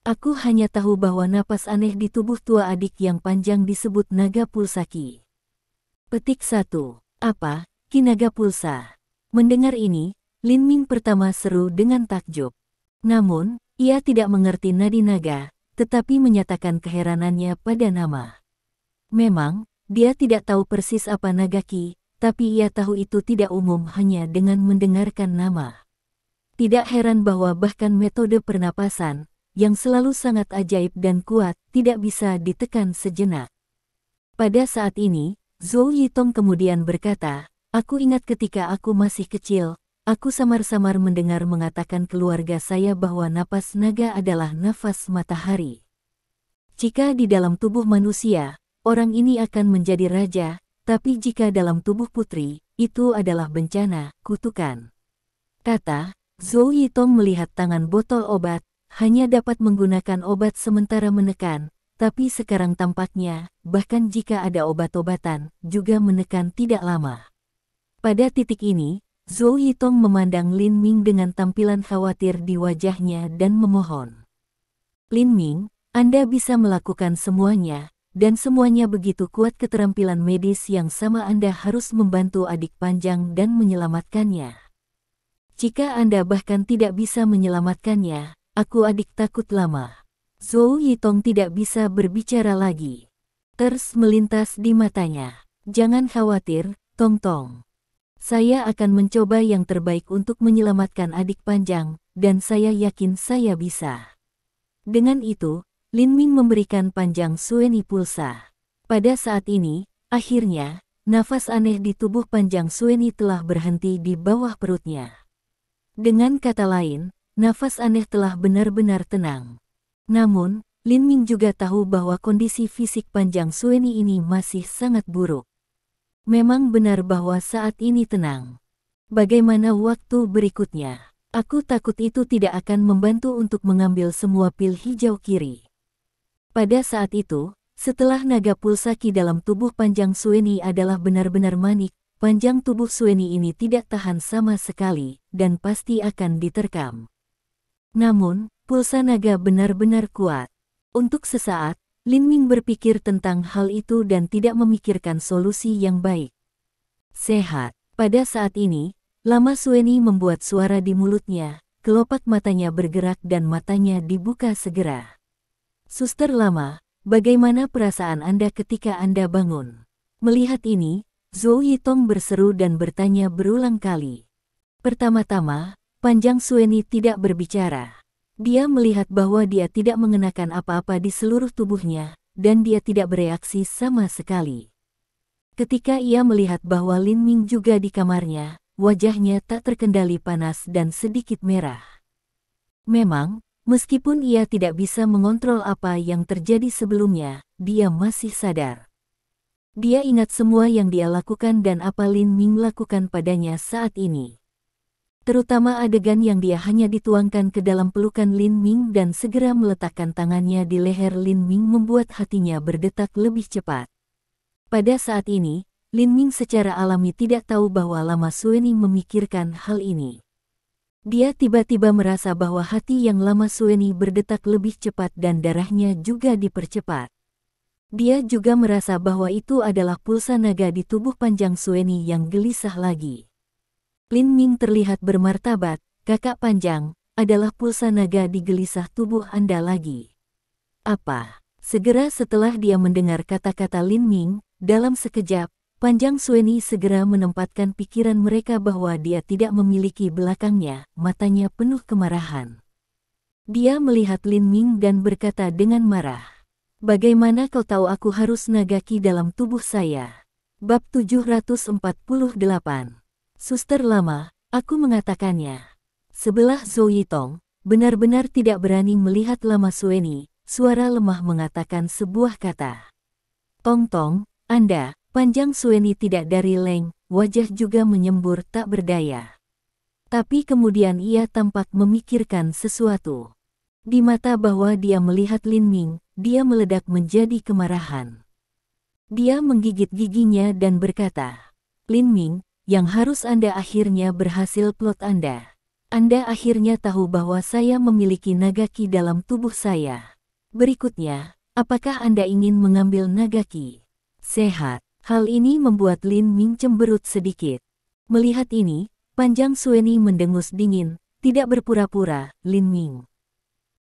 Aku hanya tahu bahwa napas aneh di tubuh tua adik yang Panjang disebut naga pulsa Ki. Petik 1. Apa, Ki naga pulsa? Mendengar ini, Lin Ming pertama seru dengan takjub. Namun, ia tidak mengerti nadi naga, tetapi menyatakan keheranannya pada nama. Memang, dia tidak tahu persis apa naga Ki, tapi ia tahu itu tidak umum hanya dengan mendengarkan nama. Tidak heran bahwa bahkan metode pernapasan, yang selalu sangat ajaib dan kuat, tidak bisa ditekan sejenak. Pada saat ini, Zhou Yitong kemudian berkata, aku ingat ketika aku masih kecil, aku samar-samar mendengar mengatakan keluarga saya bahwa napas naga adalah nafas matahari. Jika di dalam tubuh manusia, orang ini akan menjadi raja, tapi jika dalam tubuh putri, itu adalah bencana, kutukan. Kata, Zhou Yitong melihat tangan botol obat, hanya dapat menggunakan obat sementara menekan, tapi sekarang tampaknya, bahkan jika ada obat-obatan, juga menekan tidak lama. Pada titik ini, Zhou Yitong memandang Lin Ming dengan tampilan khawatir di wajahnya dan memohon. Lin Ming, Anda bisa melakukan semuanya, dan semuanya begitu kuat keterampilan medis yang sama Anda harus membantu adik Panjang dan menyelamatkannya. Jika Anda bahkan tidak bisa menyelamatkannya, aku adik takut lama. Zhou Yitong tidak bisa berbicara lagi. Ters melintas di matanya. Jangan khawatir, Tong Tong. Saya akan mencoba yang terbaik untuk menyelamatkan adik Panjang, dan saya yakin saya bisa. Dengan itu, Lin Ming memberikan Panjang Sueni pulsa. Pada saat ini, akhirnya, nafas aneh di tubuh Panjang Sueni telah berhenti di bawah perutnya. Dengan kata lain, nafas aneh telah benar-benar tenang. Namun, Lin Ming juga tahu bahwa kondisi fisik Panjang Sueni ini masih sangat buruk. Memang benar bahwa saat ini tenang. Bagaimana waktu berikutnya? Aku takut itu tidak akan membantu untuk mengambil semua pil hijau kiri. Pada saat itu, setelah naga pulsa Ki dalam tubuh Panjang Sueni adalah benar-benar manik, panjang tubuh Sueni ini tidak tahan sama sekali, dan pasti akan diterkam. Namun, pulsa naga benar-benar kuat. Untuk sesaat, Lin Ming berpikir tentang hal itu dan tidak memikirkan solusi yang baik. Sehat. Pada saat ini, Lama Sueni membuat suara di mulutnya, kelopak matanya bergerak dan matanya dibuka segera. Suster Lama, bagaimana perasaan Anda ketika Anda bangun? Melihat ini, Zhou Yitong berseru dan bertanya berulang kali. Pertama-tama, Panjang Sueni tidak berbicara. Dia melihat bahwa dia tidak mengenakan apa-apa di seluruh tubuhnya, dan dia tidak bereaksi sama sekali. Ketika ia melihat bahwa Lin Ming juga di kamarnya, wajahnya tak terkendali panas dan sedikit merah. Memang, meskipun ia tidak bisa mengontrol apa yang terjadi sebelumnya, dia masih sadar. Dia ingat semua yang dia lakukan dan apa Lin Ming lakukan padanya saat ini. Terutama adegan yang dia hanya dituangkan ke dalam pelukan Lin Ming dan segera meletakkan tangannya di leher Lin Ming membuat hatinya berdetak lebih cepat. Pada saat ini, Lin Ming secara alami tidak tahu bahwa Lama Sueni memikirkan hal ini. Dia tiba-tiba merasa bahwa hati yang Lama Sueni berdetak lebih cepat dan darahnya juga dipercepat. Dia juga merasa bahwa itu adalah pulsa naga di tubuh Panjang Sueni yang gelisah lagi. Lin Ming terlihat bermartabat, kakak Panjang, adalah pulsa naga di gelisah tubuh Anda lagi. Apa? Segera setelah dia mendengar kata-kata Lin Ming, dalam sekejap, Panjang Sueni segera menempatkan pikiran mereka bahwa dia tidak memiliki belakangnya, matanya penuh kemarahan. Dia melihat Lin Ming dan berkata dengan marah. Bagaimana kau tahu aku harus nagaki dalam tubuh saya? Bab 748. Suster Lama, aku mengatakannya. Sebelah Zhou Yitong, benar-benar tidak berani melihat Lama Sueni, suara lemah mengatakan sebuah kata. Tong Tong, Anda, Panjang Sueni tidak dari Leng, wajah juga menyembur tak berdaya. Tapi kemudian ia tampak memikirkan sesuatu. Di mata bahwa dia melihat Lin Ming, dia meledak menjadi kemarahan. Dia menggigit giginya dan berkata, Lin Ming, yang harus Anda akhirnya berhasil plot Anda. Anda akhirnya tahu bahwa saya memiliki naga ki dalam tubuh saya. Berikutnya, apakah Anda ingin mengambil naga ki? Sehat. Hal ini membuat Lin Ming cemberut sedikit. Melihat ini, Panjang Sueni mendengus dingin, tidak berpura-pura, Lin Ming.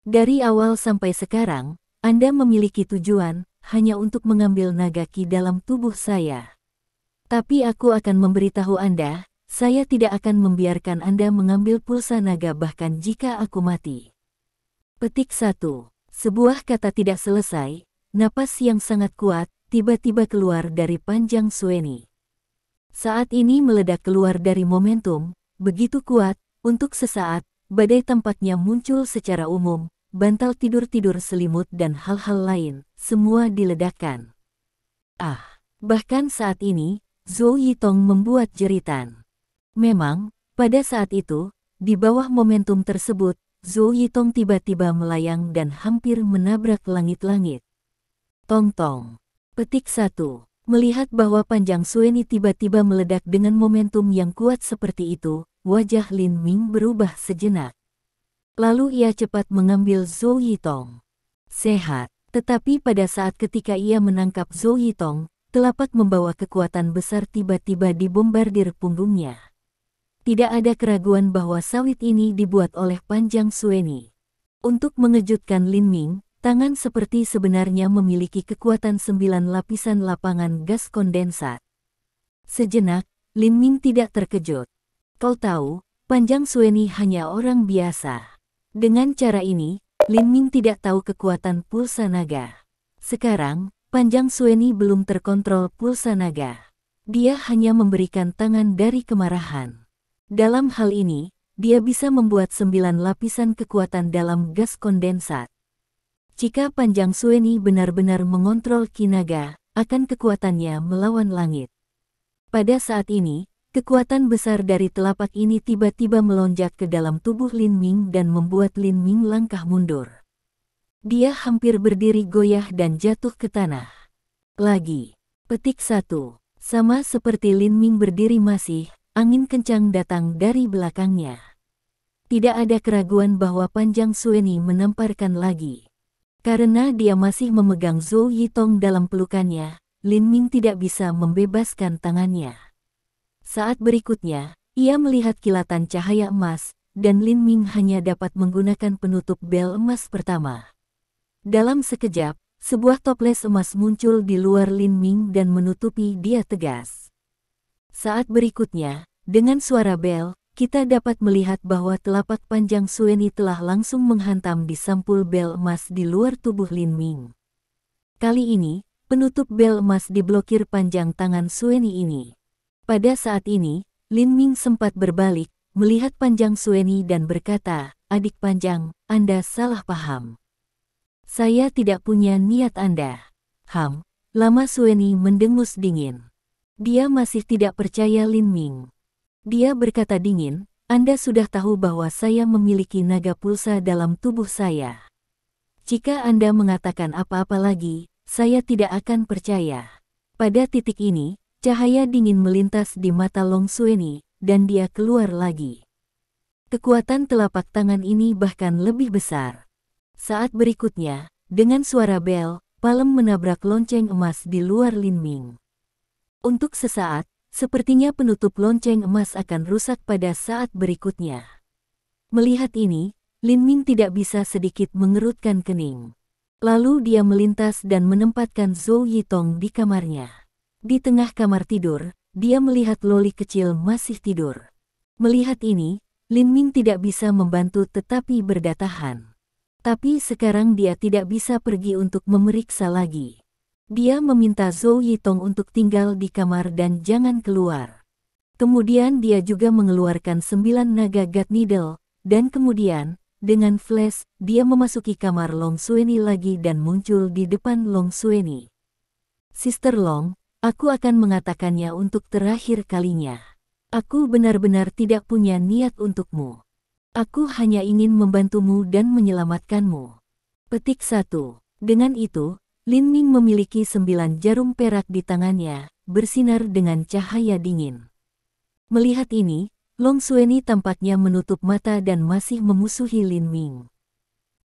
Dari awal sampai sekarang, Anda memiliki tujuan, hanya untuk mengambil naga ki dalam tubuh saya. Tapi aku akan memberitahu Anda, saya tidak akan membiarkan Anda mengambil pulsa naga bahkan jika aku mati. Petik 1. Sebuah kata tidak selesai, napas yang sangat kuat, tiba-tiba keluar dari Panjang Sueni. Saat ini meledak keluar dari momentum, begitu kuat, untuk sesaat, badai tampaknya muncul secara umum, bantal tidur-tidur selimut dan hal-hal lain, semua diledakkan. Bahkan saat ini, Zhou Yitong membuat jeritan. Memang, pada saat itu, di bawah momentum tersebut, Zhou Yitong tiba-tiba melayang dan hampir menabrak langit-langit. Tong-tong. Petik 1. Melihat bahwa Panjang Sueni tiba-tiba meledak dengan momentum yang kuat seperti itu, wajah Lin Ming berubah sejenak. Lalu ia cepat mengambil Zhou Yitong. Sehat. Tetapi pada saat ketika ia menangkap Zhou Yitong, telapak membawa kekuatan besar tiba-tiba dibombardir punggungnya. Tidak ada keraguan bahwa sawit ini dibuat oleh Panjang Sueni. Untuk mengejutkan Lin Ming, tangan seperti sebenarnya memiliki kekuatan 9 lapisan lapangan gas kondensat. Sejenak, Lin Ming tidak terkejut. Kau tahu, Panjang Sueni hanya orang biasa. Dengan cara ini, Lin Ming tidak tahu kekuatan pulsa naga. Sekarang, Panjang Sueni belum terkontrol pulsa naga. Dia hanya memberikan tangan dari kemarahan. Dalam hal ini, dia bisa membuat 9 lapisan kekuatan dalam gas kondensat. Jika Panjang Sueni benar-benar mengontrol ki naga, akan kekuatannya melawan langit. Pada saat ini, kekuatan besar dari telapak ini tiba-tiba melonjak ke dalam tubuh Lin Ming dan membuat Lin Ming langkah mundur. Dia hampir berdiri goyah dan jatuh ke tanah. Lagi. Petik 1. Sama seperti Lin Ming berdiri masih, angin kencang datang dari belakangnya. Tidak ada keraguan bahwa Panjang Sueni menamparkan lagi. Karena dia masih memegang Zhou Yitong dalam pelukannya, Lin Ming tidak bisa membebaskan tangannya. Saat berikutnya, ia melihat kilatan cahaya emas, dan Lin Ming hanya dapat menggunakan penutup bel emas pertama. Dalam sekejap, sebuah toples emas muncul di luar Lin Ming dan menutupi dia tegas. Saat berikutnya, dengan suara bel, kita dapat melihat bahwa telapak Panjang Sueni telah langsung menghantam di sampul bel emas di luar tubuh Lin Ming. Kali ini, penutup bel emas diblokir panjang tangan Sueni ini. Pada saat ini, Lin Ming sempat berbalik, melihat Panjang Sueni dan berkata, "Adik Panjang, Anda salah paham. Saya tidak punya niat Anda." Lama Sueni mendengus dingin. Dia masih tidak percaya Lin Ming. Dia berkata dingin, "Anda sudah tahu bahwa saya memiliki naga pulsa dalam tubuh saya. Jika Anda mengatakan apa-apa lagi, saya tidak akan percaya." Pada titik ini, cahaya dingin melintas di mata Long Sueni, dan dia keluar lagi. Kekuatan telapak tangan ini bahkan lebih besar. Saat berikutnya, dengan suara bel, palem menabrak lonceng emas di luar Lin Ming. Untuk sesaat, sepertinya penutup lonceng emas akan rusak pada saat berikutnya. Melihat ini, Lin Ming tidak bisa sedikit mengerutkan kening. Lalu dia melintas dan menempatkan Zhou Yitong di kamarnya. Di tengah kamar tidur, dia melihat Loli kecil masih tidur. Melihat ini, Lin Ming tidak bisa membantu tetapi berdatahan. Tapi sekarang dia tidak bisa pergi untuk memeriksa lagi. Dia meminta Zhou Yitong untuk tinggal di kamar dan jangan keluar. Kemudian dia juga mengeluarkan 9 naga God Needle, dan kemudian, dengan flash, dia memasuki kamar Long Sueni lagi dan muncul di depan Long Sueni. "Sister Long, aku akan mengatakannya untuk terakhir kalinya. Aku benar-benar tidak punya niat untukmu. Aku hanya ingin membantumu dan menyelamatkanmu." Petik 1. Dengan itu, Lin Ming memiliki 9 jarum perak di tangannya, bersinar dengan cahaya dingin. Melihat ini, Long Xueni tampaknya menutup mata dan masih memusuhi Lin Ming.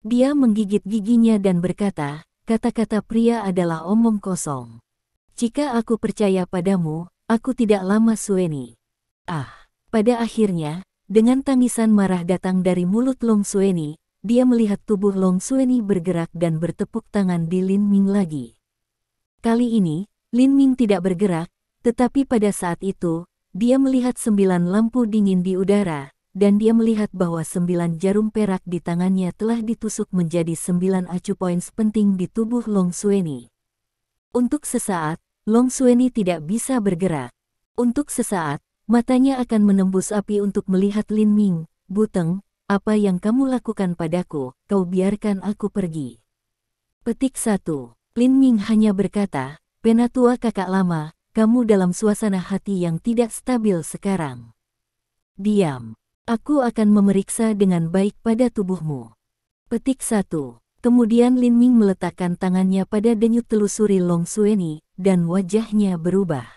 Dia menggigit giginya dan berkata, kata-kata pria adalah omong kosong. Jika aku percaya padamu, aku tidak lama Xueni. Pada akhirnya, dengan tangisan marah datang dari mulut Long Xueni, dia melihat tubuh Long Xueni bergerak dan bertepuk tangan di Lin Ming lagi. Kali ini, Lin Ming tidak bergerak, tetapi pada saat itu, dia melihat 9 lampu dingin di udara, dan dia melihat bahwa 9 jarum perak di tangannya telah ditusuk menjadi 9 acu poin penting di tubuh Long Xueni. Untuk sesaat, Long Xueni tidak bisa bergerak. Untuk sesaat, matanya akan menembus api untuk melihat Lin Ming. Buteng, apa yang kamu lakukan padaku, kau biarkan aku pergi. Petik 1. Lin Ming hanya berkata, Penatua kakak lama, kamu dalam suasana hati yang tidak stabil sekarang. Diam. Aku akan memeriksa dengan baik pada tubuhmu. Petik 1. Kemudian Lin Ming meletakkan tangannya pada denyut telusuri Long Xueni, dan wajahnya berubah.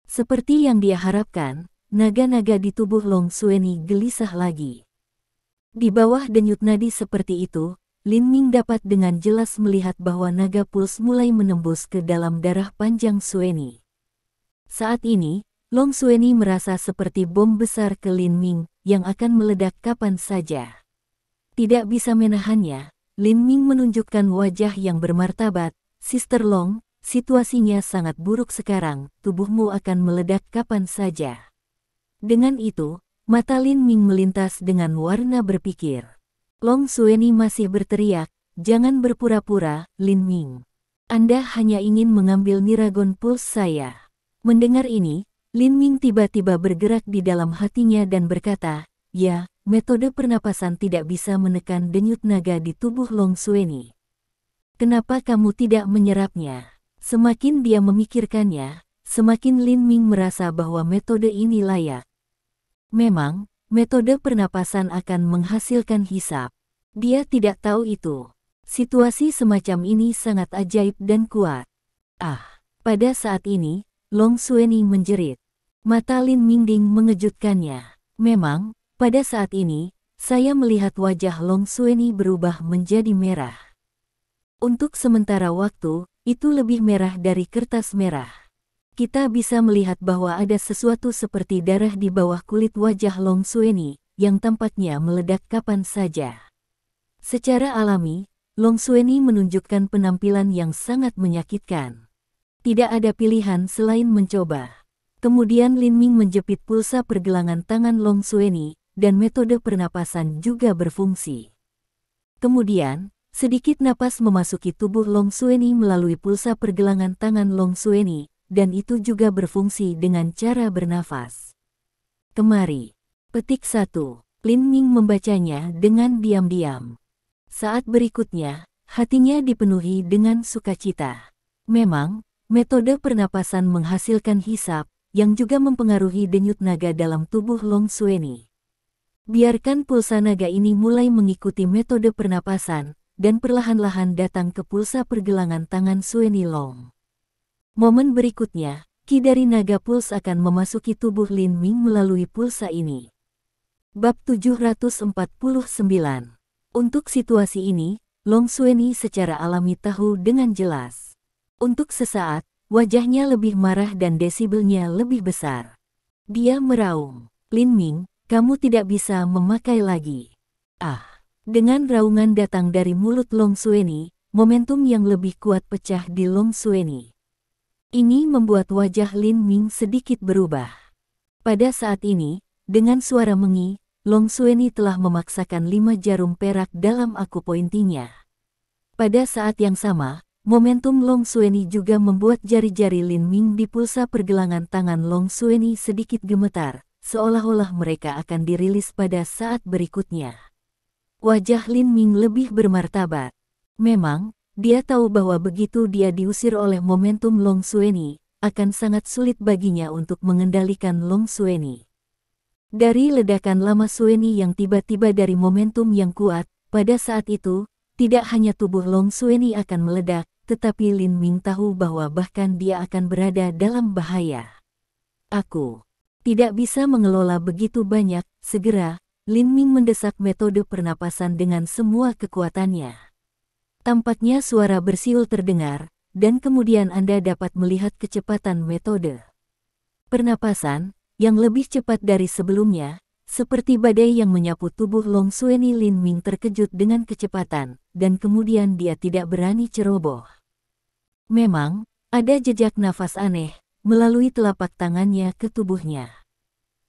Seperti yang dia harapkan, naga-naga di tubuh Long Xueni gelisah lagi. Di bawah denyut nadi seperti itu, Lin Ming dapat dengan jelas melihat bahwa naga puls mulai menembus ke dalam darah panjang Xueni. Saat ini, Long Xueni merasa seperti bom besar ke Lin Ming, yang akan meledak kapan saja. Tidak bisa menahannya, Lin Ming menunjukkan wajah yang bermartabat, Sister Long, situasinya sangat buruk sekarang, tubuhmu akan meledak kapan saja. Dengan itu, mata Lin Ming melintas dengan warna berpikir. Long Xueni masih berteriak, jangan berpura-pura, Lin Ming. Anda hanya ingin mengambil Miragon Pulse saya. Mendengar ini, Lin Ming tiba-tiba bergerak di dalam hatinya dan berkata, ya, metode pernapasan tidak bisa menekan denyut naga di tubuh Long Xueni. Kenapa kamu tidak menyerapnya? Semakin dia memikirkannya, semakin Lin Ming merasa bahwa metode ini layak. Memang, metode pernapasan akan menghasilkan hisap. Dia tidak tahu itu. Situasi semacam ini sangat ajaib dan kuat. Pada saat ini, Long Xueni menjerit. Mata Lin Ming mengejutkannya. Memang, pada saat ini, saya melihat wajah Long Xueni berubah menjadi merah. Untuk sementara waktu, itu lebih merah dari kertas merah. Kita bisa melihat bahwa ada sesuatu seperti darah di bawah kulit wajah Long Xueni, yang tampaknya meledak kapan saja. Secara alami, Long Xueni menunjukkan penampilan yang sangat menyakitkan. Tidak ada pilihan selain mencoba. Kemudian Lin Ming menjepit pulsa pergelangan tangan Long Xueni, dan metode pernapasan juga berfungsi. Kemudian, sedikit napas memasuki tubuh Long Xueni melalui pulsa pergelangan tangan Long Xueni, dan itu juga berfungsi dengan cara bernafas. Kemari. Petik 1. Lin Ming membacanya dengan diam-diam. Saat berikutnya, hatinya dipenuhi dengan sukacita. Memang, metode pernapasan menghasilkan hisap, yang juga mempengaruhi denyut naga dalam tubuh Long Xueni. Biarkan pulsa naga ini mulai mengikuti metode pernapasan, dan perlahan-lahan datang ke pulsa pergelangan tangan Xueni Long. Momen berikutnya, ki dari naga puls akan memasuki tubuh Lin Ming melalui pulsa ini. Bab 749. Untuk situasi ini, Long Xueni secara alami tahu dengan jelas. Untuk sesaat, wajahnya lebih marah dan desibelnya lebih besar. Dia meraung, Lin Ming, kamu tidak bisa memakai lagi. Dengan raungan datang dari mulut Long Xueni, momentum yang lebih kuat pecah di Long Xueni. Ini membuat wajah Lin Ming sedikit berubah. Pada saat ini, dengan suara mengi, Long Xueni telah memaksakan 5 jarum perak dalam aku pointinya. Pada saat yang sama, momentum Long Xueni juga membuat jari-jari Lin Ming di pulsa pergelangan tangan Long Xueni sedikit gemetar, seolah-olah mereka akan dirilis pada saat berikutnya. Wajah Lin Ming lebih bermartabat. Memang, dia tahu bahwa begitu dia diusir oleh momentum Long Xueni, akan sangat sulit baginya untuk mengendalikan Long Xueni. Dari ledakan lama Xueni yang tiba-tiba dari momentum yang kuat, pada saat itu, tidak hanya tubuh Long Xueni akan meledak, tetapi Lin Ming tahu bahwa bahkan dia akan berada dalam bahaya. Aku tidak bisa mengelola begitu banyak. Segera, Lin Ming mendesak metode pernapasan dengan semua kekuatannya. Tampaknya suara bersiul terdengar, dan kemudian Anda dapat melihat kecepatan metode pernapasan yang lebih cepat dari sebelumnya, seperti badai yang menyapu tubuh Long Xueni. Lin Ming terkejut dengan kecepatan, dan kemudian dia tidak berani ceroboh. Memang, ada jejak nafas aneh melalui telapak tangannya ke tubuhnya.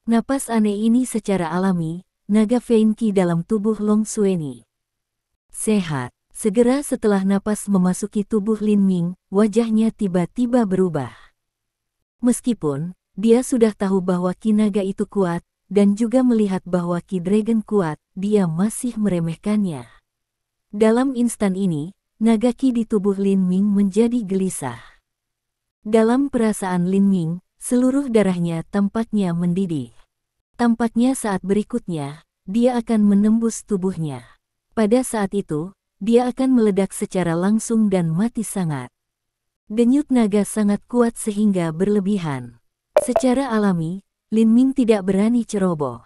Napas aneh ini secara alami, naga Fein Qi dalam tubuh Long Xueni. Sehat. Segera setelah napas memasuki tubuh Lin Ming, wajahnya tiba-tiba berubah. Meskipun dia sudah tahu bahwa Qi naga itu kuat, dan juga melihat bahwa Qi Dragon kuat, dia masih meremehkannya. Dalam instan ini, naga Qi di tubuh Lin Ming menjadi gelisah. Dalam perasaan Lin Ming, seluruh darahnya tampaknya mendidih. Tampaknya saat berikutnya, dia akan menembus tubuhnya. Pada saat itu, dia akan meledak secara langsung dan mati sangat. Denyut naga sangat kuat sehingga berlebihan. Secara alami, Lin Ming tidak berani ceroboh.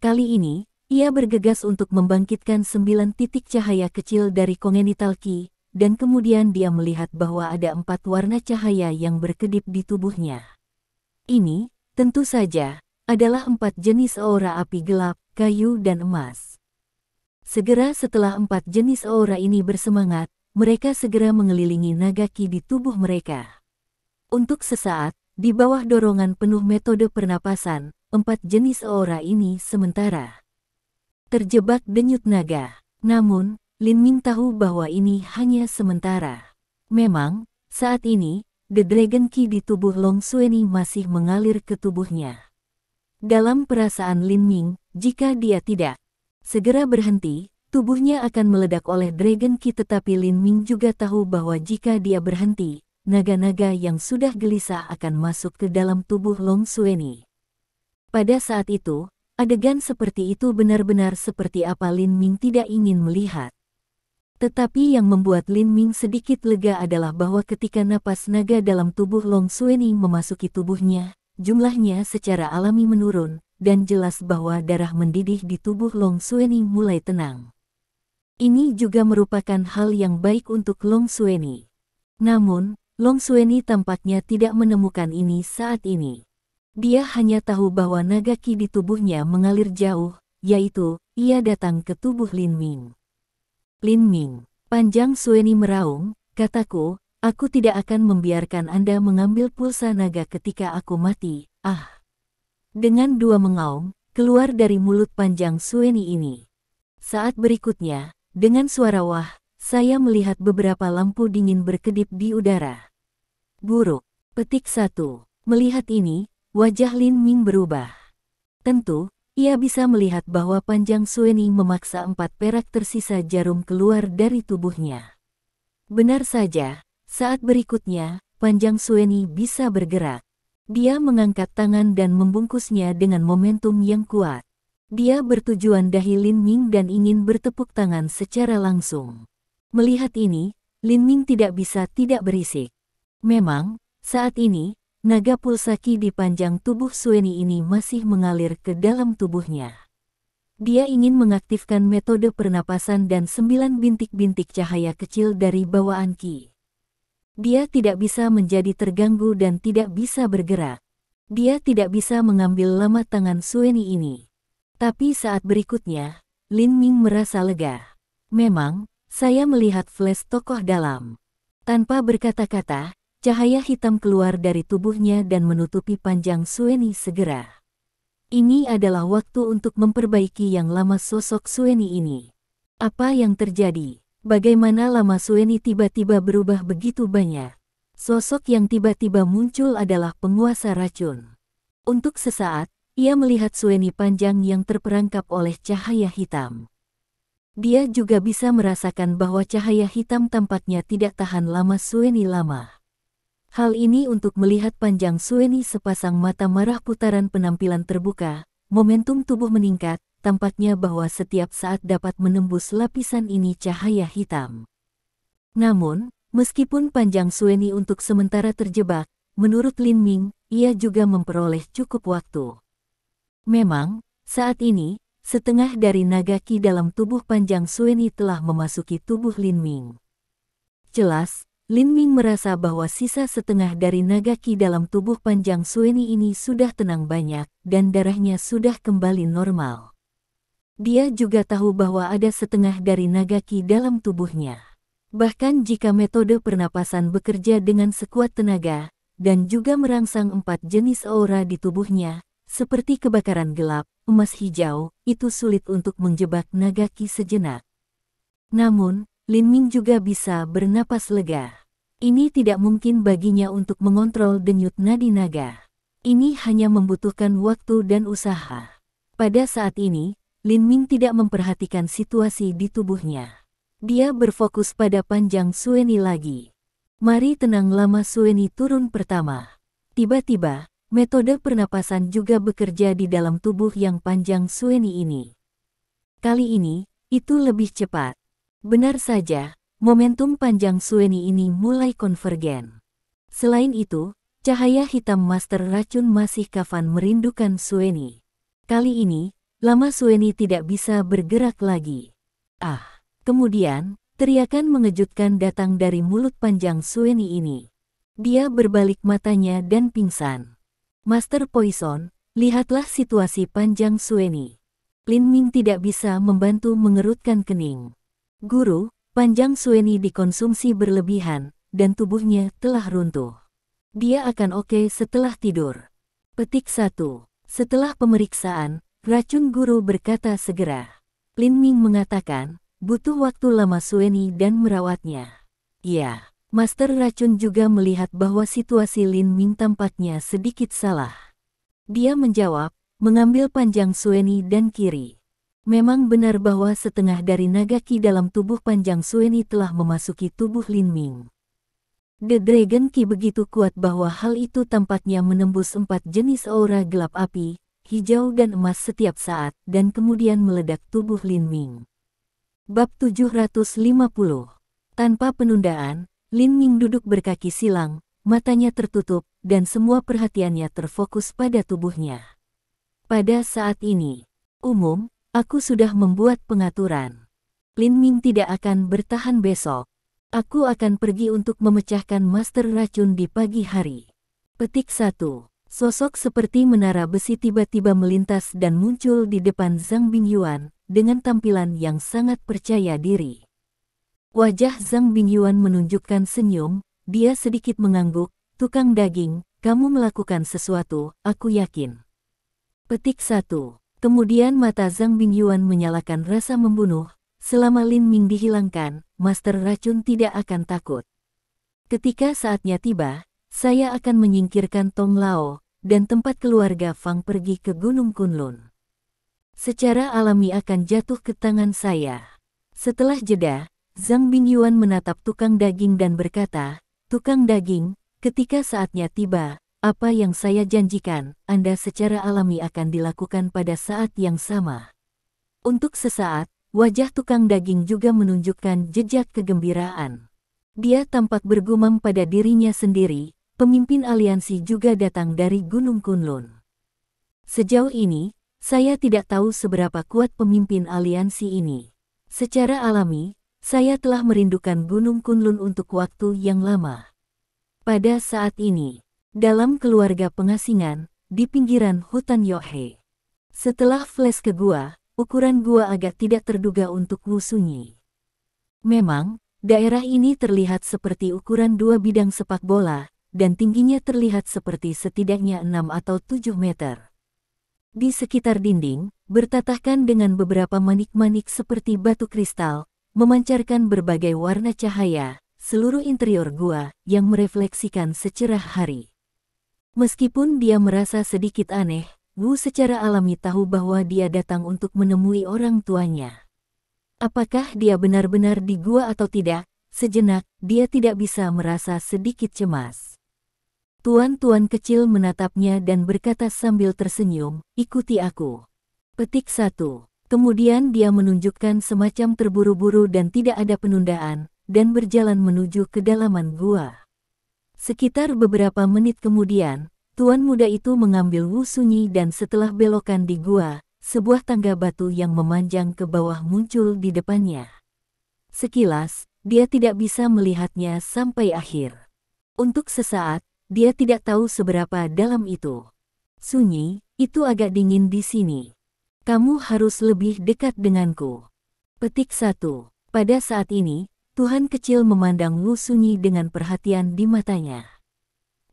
Kali ini, ia bergegas untuk membangkitkan 9 titik cahaya kecil dari kongenital Qi, dan kemudian dia melihat bahwa ada 4 warna cahaya yang berkedip di tubuhnya. Ini, tentu saja, adalah 4 jenis aura api gelap, kayu dan emas. Segera setelah 4 jenis aura ini bersemangat, mereka segera mengelilingi naga Qi di tubuh mereka. Untuk sesaat, di bawah dorongan penuh metode pernapasan, 4 jenis aura ini sementara terjebak denyut naga. Namun, Lin Ming tahu bahwa ini hanya sementara. Memang, saat ini, The Dragon Qi di tubuh Long Xueni masih mengalir ke tubuhnya. Dalam perasaan Lin Ming, jika dia tidak segera berhenti, tubuhnya akan meledak oleh Dragon Qi. Tetapi Lin Ming juga tahu bahwa jika dia berhenti, naga-naga yang sudah gelisah akan masuk ke dalam tubuh Long Xueni. Pada saat itu, adegan seperti itu benar-benar seperti apa Lin Ming tidak ingin melihat. Tetapi yang membuat Lin Ming sedikit lega adalah bahwa ketika napas naga dalam tubuh Long Xueni memasuki tubuhnya, jumlahnya secara alami menurun, dan jelas bahwa darah mendidih di tubuh Long Xueni mulai tenang. Ini juga merupakan hal yang baik untuk Long Xueni. Namun, Long Xueni tampaknya tidak menemukan ini saat ini. Dia hanya tahu bahwa naga Qi di tubuhnya mengalir jauh, yaitu, ia datang ke tubuh Lin Ming. Lin Ming, panjang Xueni meraung, kataku, aku tidak akan membiarkan Anda mengambil pulsa naga ketika aku mati, ah. Dengan dua mengaum, keluar dari mulut panjang Xueni ini. Saat berikutnya, dengan suara wah, saya melihat beberapa lampu dingin berkedip di udara. Buruk. Petik 1. Melihat ini, wajah Lin Ming berubah. Tentu, ia bisa melihat bahwa panjang Xueni memaksa 4 perak tersisa jarum keluar dari tubuhnya. Benar saja, saat berikutnya, panjang Xueni bisa bergerak. Dia mengangkat tangan dan membungkusnya dengan momentum yang kuat. Dia bertujuan dahi Lin Ming dan ingin bertepuk tangan secara langsung. Melihat ini, Lin Ming tidak bisa tidak berisik. Memang, saat ini, naga pulsa Qi di panjang tubuh Xueni ini masih mengalir ke dalam tubuhnya. Dia ingin mengaktifkan metode pernapasan dan 9 bintik-bintik cahaya kecil dari bawaan Qi. Dia tidak bisa menjadi terganggu dan tidak bisa bergerak. Dia tidak bisa mengambil lama tangan Xueni ini. Tapi saat berikutnya, Lin Ming merasa lega. Memang, saya melihat flash tokoh dalam. Tanpa berkata-kata, cahaya hitam keluar dari tubuhnya dan menutupi panjang Xueni segera. Ini adalah waktu untuk memperbaiki yang lama sosok Xueni ini. Apa yang terjadi? Bagaimana lama Xueni tiba-tiba berubah begitu banyak? Sosok yang tiba-tiba muncul adalah penguasa racun. Untuk sesaat, ia melihat Xueni panjang yang terperangkap oleh cahaya hitam. Dia juga bisa merasakan bahwa cahaya hitam tampaknya tidak tahan lama Xueni lama. Hal ini untuk melihat panjang Xueni sepasang mata marah putaran penampilan terbuka, momentum tubuh meningkat, tampaknya bahwa setiap saat dapat menembus lapisan ini cahaya hitam. Namun, meskipun panjang Sueni untuk sementara terjebak, menurut Lin Ming, ia juga memperoleh cukup waktu. Memang, saat ini, setengah dari naga ki dalam tubuh panjang Sueni telah memasuki tubuh Lin Ming. Jelas, Lin Ming merasa bahwa sisa setengah dari naga ki dalam tubuh panjang Sueni ini sudah tenang banyak, dan darahnya sudah kembali normal. Dia juga tahu bahwa ada setengah dari naga ki dalam tubuhnya. Bahkan jika metode pernapasan bekerja dengan sekuat tenaga, dan juga merangsang 4 jenis aura di tubuhnya, seperti kebakaran gelap, emas hijau, itu sulit untuk menjebak naga ki sejenak. Namun, Lin Ming juga bisa bernapas lega. Ini tidak mungkin baginya untuk mengontrol denyut nadi naga. Ini hanya membutuhkan waktu dan usaha. Pada saat ini, Lin Ming tidak memperhatikan situasi di tubuhnya. Dia berfokus pada panjang Sueni lagi. Mari tenang lama Sueni turun pertama. Tiba-tiba, metode pernapasan juga bekerja di dalam tubuh yang panjang Sueni ini. Kali ini, itu lebih cepat. Benar saja. Momentum panjang Sueni ini mulai konvergen. Selain itu, cahaya hitam master racun masih kafan merindukan Sueni. Kali ini, lama Sueni tidak bisa bergerak lagi. Ah! Kemudian, teriakan mengejutkan datang dari mulut panjang Sueni ini. Dia berbalik matanya dan pingsan. Master Poison, lihatlah situasi panjang Sueni. Lin Ming tidak bisa membantu mengerutkan kening. Guru, panjang Sueni dikonsumsi berlebihan, dan tubuhnya telah runtuh. Dia akan oke setelah tidur. Petik 1. Setelah pemeriksaan, racun guru berkata segera. Lin Ming mengatakan, butuh waktu lama Sueni dan merawatnya. Ya, Master Racun juga melihat bahwa situasi Lin Ming tampaknya sedikit salah. Dia menjawab, mengambil panjang Sueni dan kiri. Memang benar bahwa setengah dari naga ki dalam tubuh panjang Sueni telah memasuki tubuh Lin Ming. The Dragon Ki begitu kuat bahwa hal itu tampaknya menembus 4 jenis aura gelap api, hijau dan emas setiap saat, dan kemudian meledak tubuh Lin Ming. Bab 750. Tanpa penundaan, Lin Ming duduk berkaki silang, matanya tertutup, dan semua perhatiannya terfokus pada tubuhnya. Pada saat ini, aku sudah membuat pengaturan. Lin Ming tidak akan bertahan besok. Aku akan pergi untuk memecahkan master racun di pagi hari. Petik 1. Sosok seperti menara besi tiba-tiba melintas dan muncul di depan Zhang Bingyuan, dengan tampilan yang sangat percaya diri. Wajah Zhang Bingyuan menunjukkan senyum, dia sedikit mengangguk, tukang daging, kamu melakukan sesuatu, aku yakin. Petik 1. Kemudian mata Zhang Bingyuan menyalakan rasa membunuh. Selama Lin Ming dihilangkan, Master Racun tidak akan takut. Ketika saatnya tiba, saya akan menyingkirkan Tong Lao, dan tempat keluarga Fang pergi ke Gunung Kunlun. Secara alami akan jatuh ke tangan saya. Setelah jeda, Zhang Bingyuan menatap tukang daging dan berkata, tukang daging, ketika saatnya tiba, apa yang saya janjikan, Anda secara alami akan dilakukan pada saat yang sama. Untuk sesaat, wajah tukang daging juga menunjukkan jejak kegembiraan. Dia tampak bergumam pada dirinya sendiri, pemimpin aliansi juga datang dari Gunung Kunlun. Sejauh ini, saya tidak tahu seberapa kuat pemimpin aliansi ini. Secara alami, saya telah merindukan Gunung Kunlun untuk waktu yang lama. Pada saat ini, dalam keluarga pengasingan, di pinggiran hutan Yohe. Setelah flash ke gua, ukuran gua agak tidak terduga untuk Wu Sunyi. Memang, daerah ini terlihat seperti ukuran 2 bidang sepak bola, dan tingginya terlihat seperti setidaknya 6 atau 7 meter. Di sekitar dinding, bertatahkan dengan beberapa manik-manik seperti batu kristal, memancarkan berbagai warna cahaya, seluruh interior gua yang merefleksikan secerah hari. Meskipun dia merasa sedikit aneh, Wu secara alami tahu bahwa dia datang untuk menemui orang tuanya. Apakah dia benar-benar di gua atau tidak? Sejenak, dia tidak bisa merasa sedikit cemas. Tuan-tuan kecil menatapnya dan berkata sambil tersenyum, ikuti aku. Petik 1. Kemudian dia menunjukkan semacam terburu-buru dan tidak ada penundaan, dan berjalan menuju kedalaman gua. Sekitar beberapa menit kemudian, tuan muda itu mengambil Wu Sunyi dan setelah belokan di gua, sebuah tangga batu yang memanjang ke bawah muncul di depannya. Sekilas, dia tidak bisa melihatnya sampai akhir. Untuk sesaat, dia tidak tahu seberapa dalam itu. Sunyi, itu agak dingin di sini. Kamu harus lebih dekat denganku. Petik 1. Pada saat ini, Tuhan kecil memandang Wu Sunyi dengan perhatian di matanya.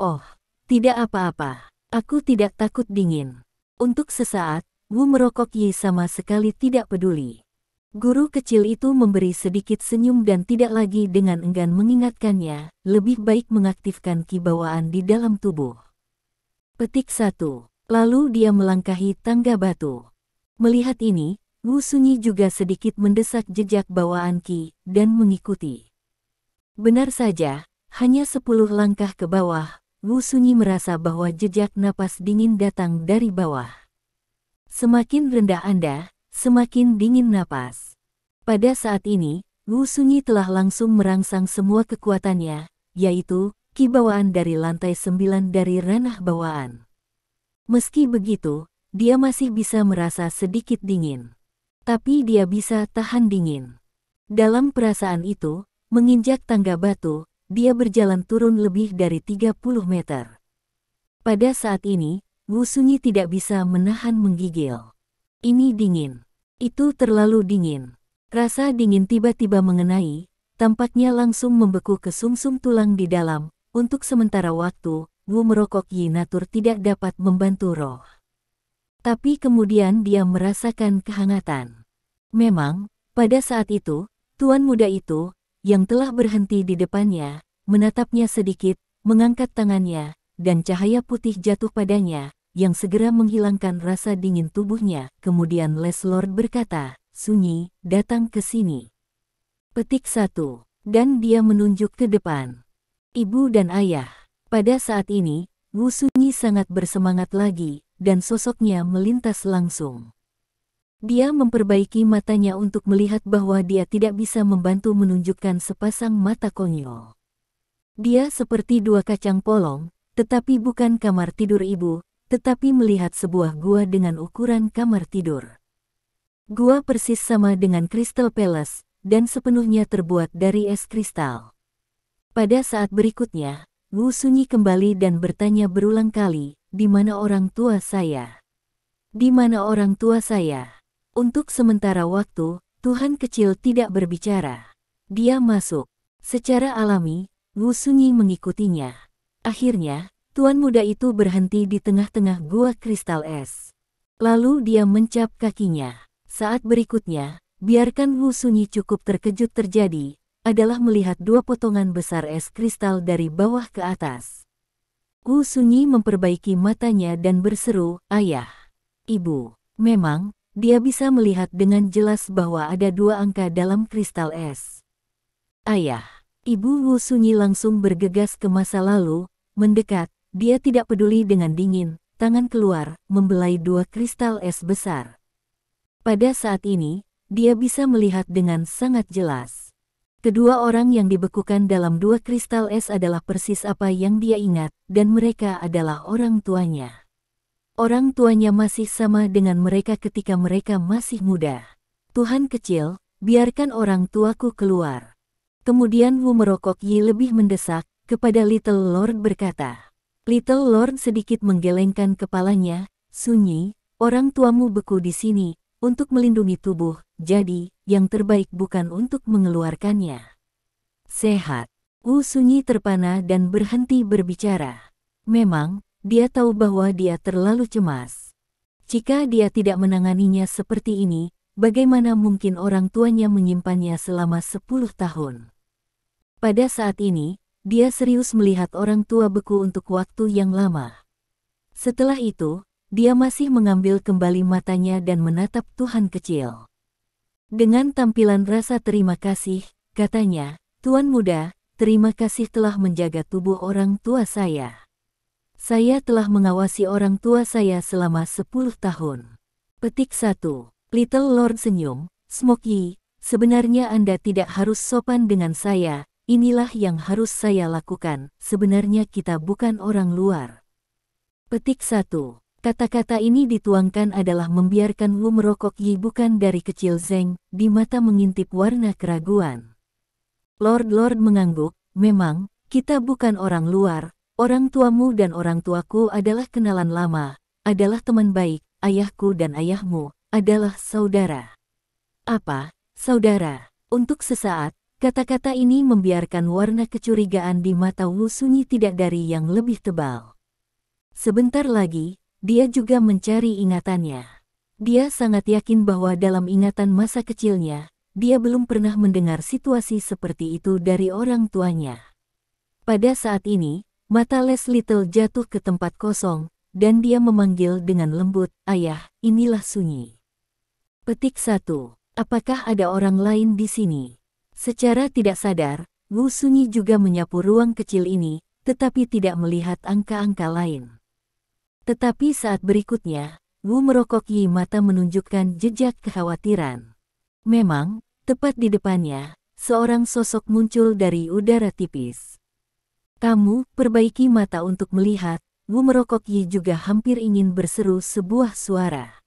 Oh, tidak apa-apa. Aku tidak takut dingin. Untuk sesaat, Wu merokok Yi sama sekali tidak peduli. Guru kecil itu memberi sedikit senyum dan tidak lagi dengan enggan mengingatkannya, lebih baik mengaktifkan ki bawaan di dalam tubuh. Petik 1. Lalu dia melangkahi tangga batu. Melihat ini, Wu Sunyi juga sedikit mendesak jejak bawaan Qi dan mengikuti. Benar saja, hanya 10 langkah ke bawah, Wu Sunyi merasa bahwa jejak napas dingin datang dari bawah. Semakin rendah Anda, semakin dingin napas. Pada saat ini, Wu Sunyi telah langsung merangsang semua kekuatannya, yaitu Qi bawaan dari lantai 9 dari ranah bawaan. Meski begitu, dia masih bisa merasa sedikit dingin. Tapi dia bisa tahan dingin. Dalam perasaan itu, menginjak tangga batu, dia berjalan turun lebih dari 30 meter. Pada saat ini, Wu Sunyi tidak bisa menahan menggigil. Ini dingin. Itu terlalu dingin. Rasa dingin tiba-tiba mengenai, tampaknya langsung membeku ke sumsum tulang di dalam. Untuk sementara waktu, Wu merokok Yi Natur tidak dapat membantu roh. Tapi kemudian dia merasakan kehangatan. Memang, pada saat itu, tuan muda itu, yang telah berhenti di depannya, menatapnya sedikit, mengangkat tangannya, dan cahaya putih jatuh padanya, yang segera menghilangkan rasa dingin tubuhnya. Kemudian Les Lord berkata, Sunyi, datang ke sini. Petik 1. Dan dia menunjuk ke depan. Ibu dan ayah. Pada saat ini, Wu Sunyi sangat bersemangat lagi, dan sosoknya melintas langsung. Dia memperbaiki matanya untuk melihat bahwa dia tidak bisa membantu menunjukkan sepasang mata konyol. Dia seperti dua kacang polong, tetapi bukan kamar tidur ibu, tetapi melihat sebuah gua dengan ukuran kamar tidur. Gua persis sama dengan Crystal Palace, dan sepenuhnya terbuat dari es kristal. Pada saat berikutnya, Wu Sunyi kembali dan bertanya berulang kali, di mana orang tua saya? Di mana orang tua saya? Untuk sementara waktu, Tuhan kecil tidak berbicara. Dia masuk. Secara alami, Wu Sunyi mengikutinya. Akhirnya, tuan muda itu berhenti di tengah-tengah gua kristal es. Lalu dia mencap kakinya. Saat berikutnya, biarkan Wu Sunyi cukup terkejut terjadi, adalah melihat dua potongan besar es kristal dari bawah ke atas. Wu Sunyi memperbaiki matanya dan berseru, ayah, ibu. Memang, dia bisa melihat dengan jelas bahwa ada dua angka dalam kristal es. Ayah, ibu. Wu Sunyi langsung bergegas ke masa lalu, mendekat, dia tidak peduli dengan dingin, tangan keluar, membelai dua kristal es besar. Pada saat ini, dia bisa melihat dengan sangat jelas. Kedua orang yang dibekukan dalam dua kristal es adalah persis apa yang dia ingat, dan mereka adalah orang tuanya. Orang tuanya masih sama dengan mereka ketika mereka masih muda. Tuhan kecil, biarkan orang tuaku keluar. Kemudian Wu merokok Yi lebih mendesak, kepada Little Lord berkata. Little Lord sedikit menggelengkan kepalanya, Sunyi, orang tuamu beku di sini, untuk melindungi tubuh, jadi, yang terbaik bukan untuk mengeluarkannya. Sehat. Wu Sunyi terpana dan berhenti berbicara. Memang, dia tahu bahwa dia terlalu cemas. Jika dia tidak menanganinya seperti ini, bagaimana mungkin orang tuanya menyimpannya selama 10 tahun? Pada saat ini, dia serius melihat orang tua beku untuk waktu yang lama. Setelah itu, dia masih mengambil kembali matanya dan menatap Tuhan kecil. Dengan tampilan rasa terima kasih, katanya, Tuan muda, terima kasih telah menjaga tubuh orang tua saya. Saya telah mengawasi orang tua saya selama 10 tahun. Petik 1. Little Lord senyum, Smoky, sebenarnya Anda tidak harus sopan dengan saya, inilah yang harus saya lakukan, sebenarnya kita bukan orang luar. Petik 1. Kata-kata ini dituangkan adalah membiarkan Wu merokok Yi bukan dari kecil Zeng, di mata mengintip warna keraguan. Lord mengangguk, memang, kita bukan orang luar, orang tuamu dan orang tuaku adalah kenalan lama, adalah teman baik, ayahku dan ayahmu adalah saudara. Apa, saudara? Untuk sesaat, kata-kata ini membiarkan warna kecurigaan di mata Wu Sunyi tidak dari yang lebih tebal. Sebentar lagi, dia juga mencari ingatannya. Dia sangat yakin bahwa dalam ingatan masa kecilnya, dia belum pernah mendengar situasi seperti itu dari orang tuanya. Pada saat ini, mata Les Little jatuh ke tempat kosong, dan dia memanggil dengan lembut, "Ayah, inilah Sunyi." Petik 1. Apakah ada orang lain di sini? Secara tidak sadar, Wu Sunyi juga menyapu ruang kecil ini, tetapi tidak melihat angka-angka lain. Tetapi saat berikutnya, Wu merokoki mata menunjukkan jejak kekhawatiran. Memang, tepat di depannya, seorang sosok muncul dari udara tipis. "Kamu, perbaiki mata untuk melihat," Wu merokoki juga hampir ingin berseru sebuah suara.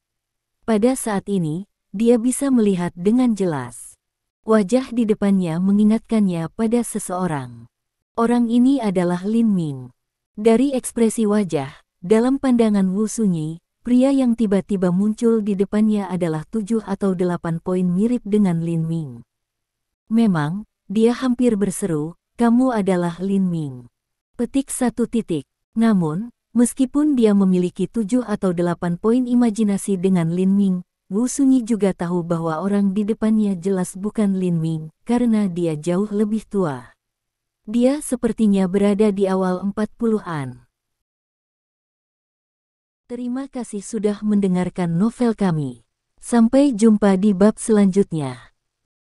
Pada saat ini, dia bisa melihat dengan jelas. Wajah di depannya mengingatkannya pada seseorang. Orang ini adalah Lin Ming. Dari ekspresi wajah, dalam pandangan Wu Sunyi, pria yang tiba-tiba muncul di depannya adalah 7 atau 8 poin mirip dengan Lin Ming. Memang, dia hampir berseru, "Kamu adalah Lin Ming." Petik 1. Namun, meskipun dia memiliki 7 atau 8 poin imajinasi dengan Lin Ming, Wu Sunyi juga tahu bahwa orang di depannya jelas bukan Lin Ming, karena dia jauh lebih tua. Dia sepertinya berada di awal 40-an. Terima kasih sudah mendengarkan novel kami. Sampai jumpa di bab selanjutnya.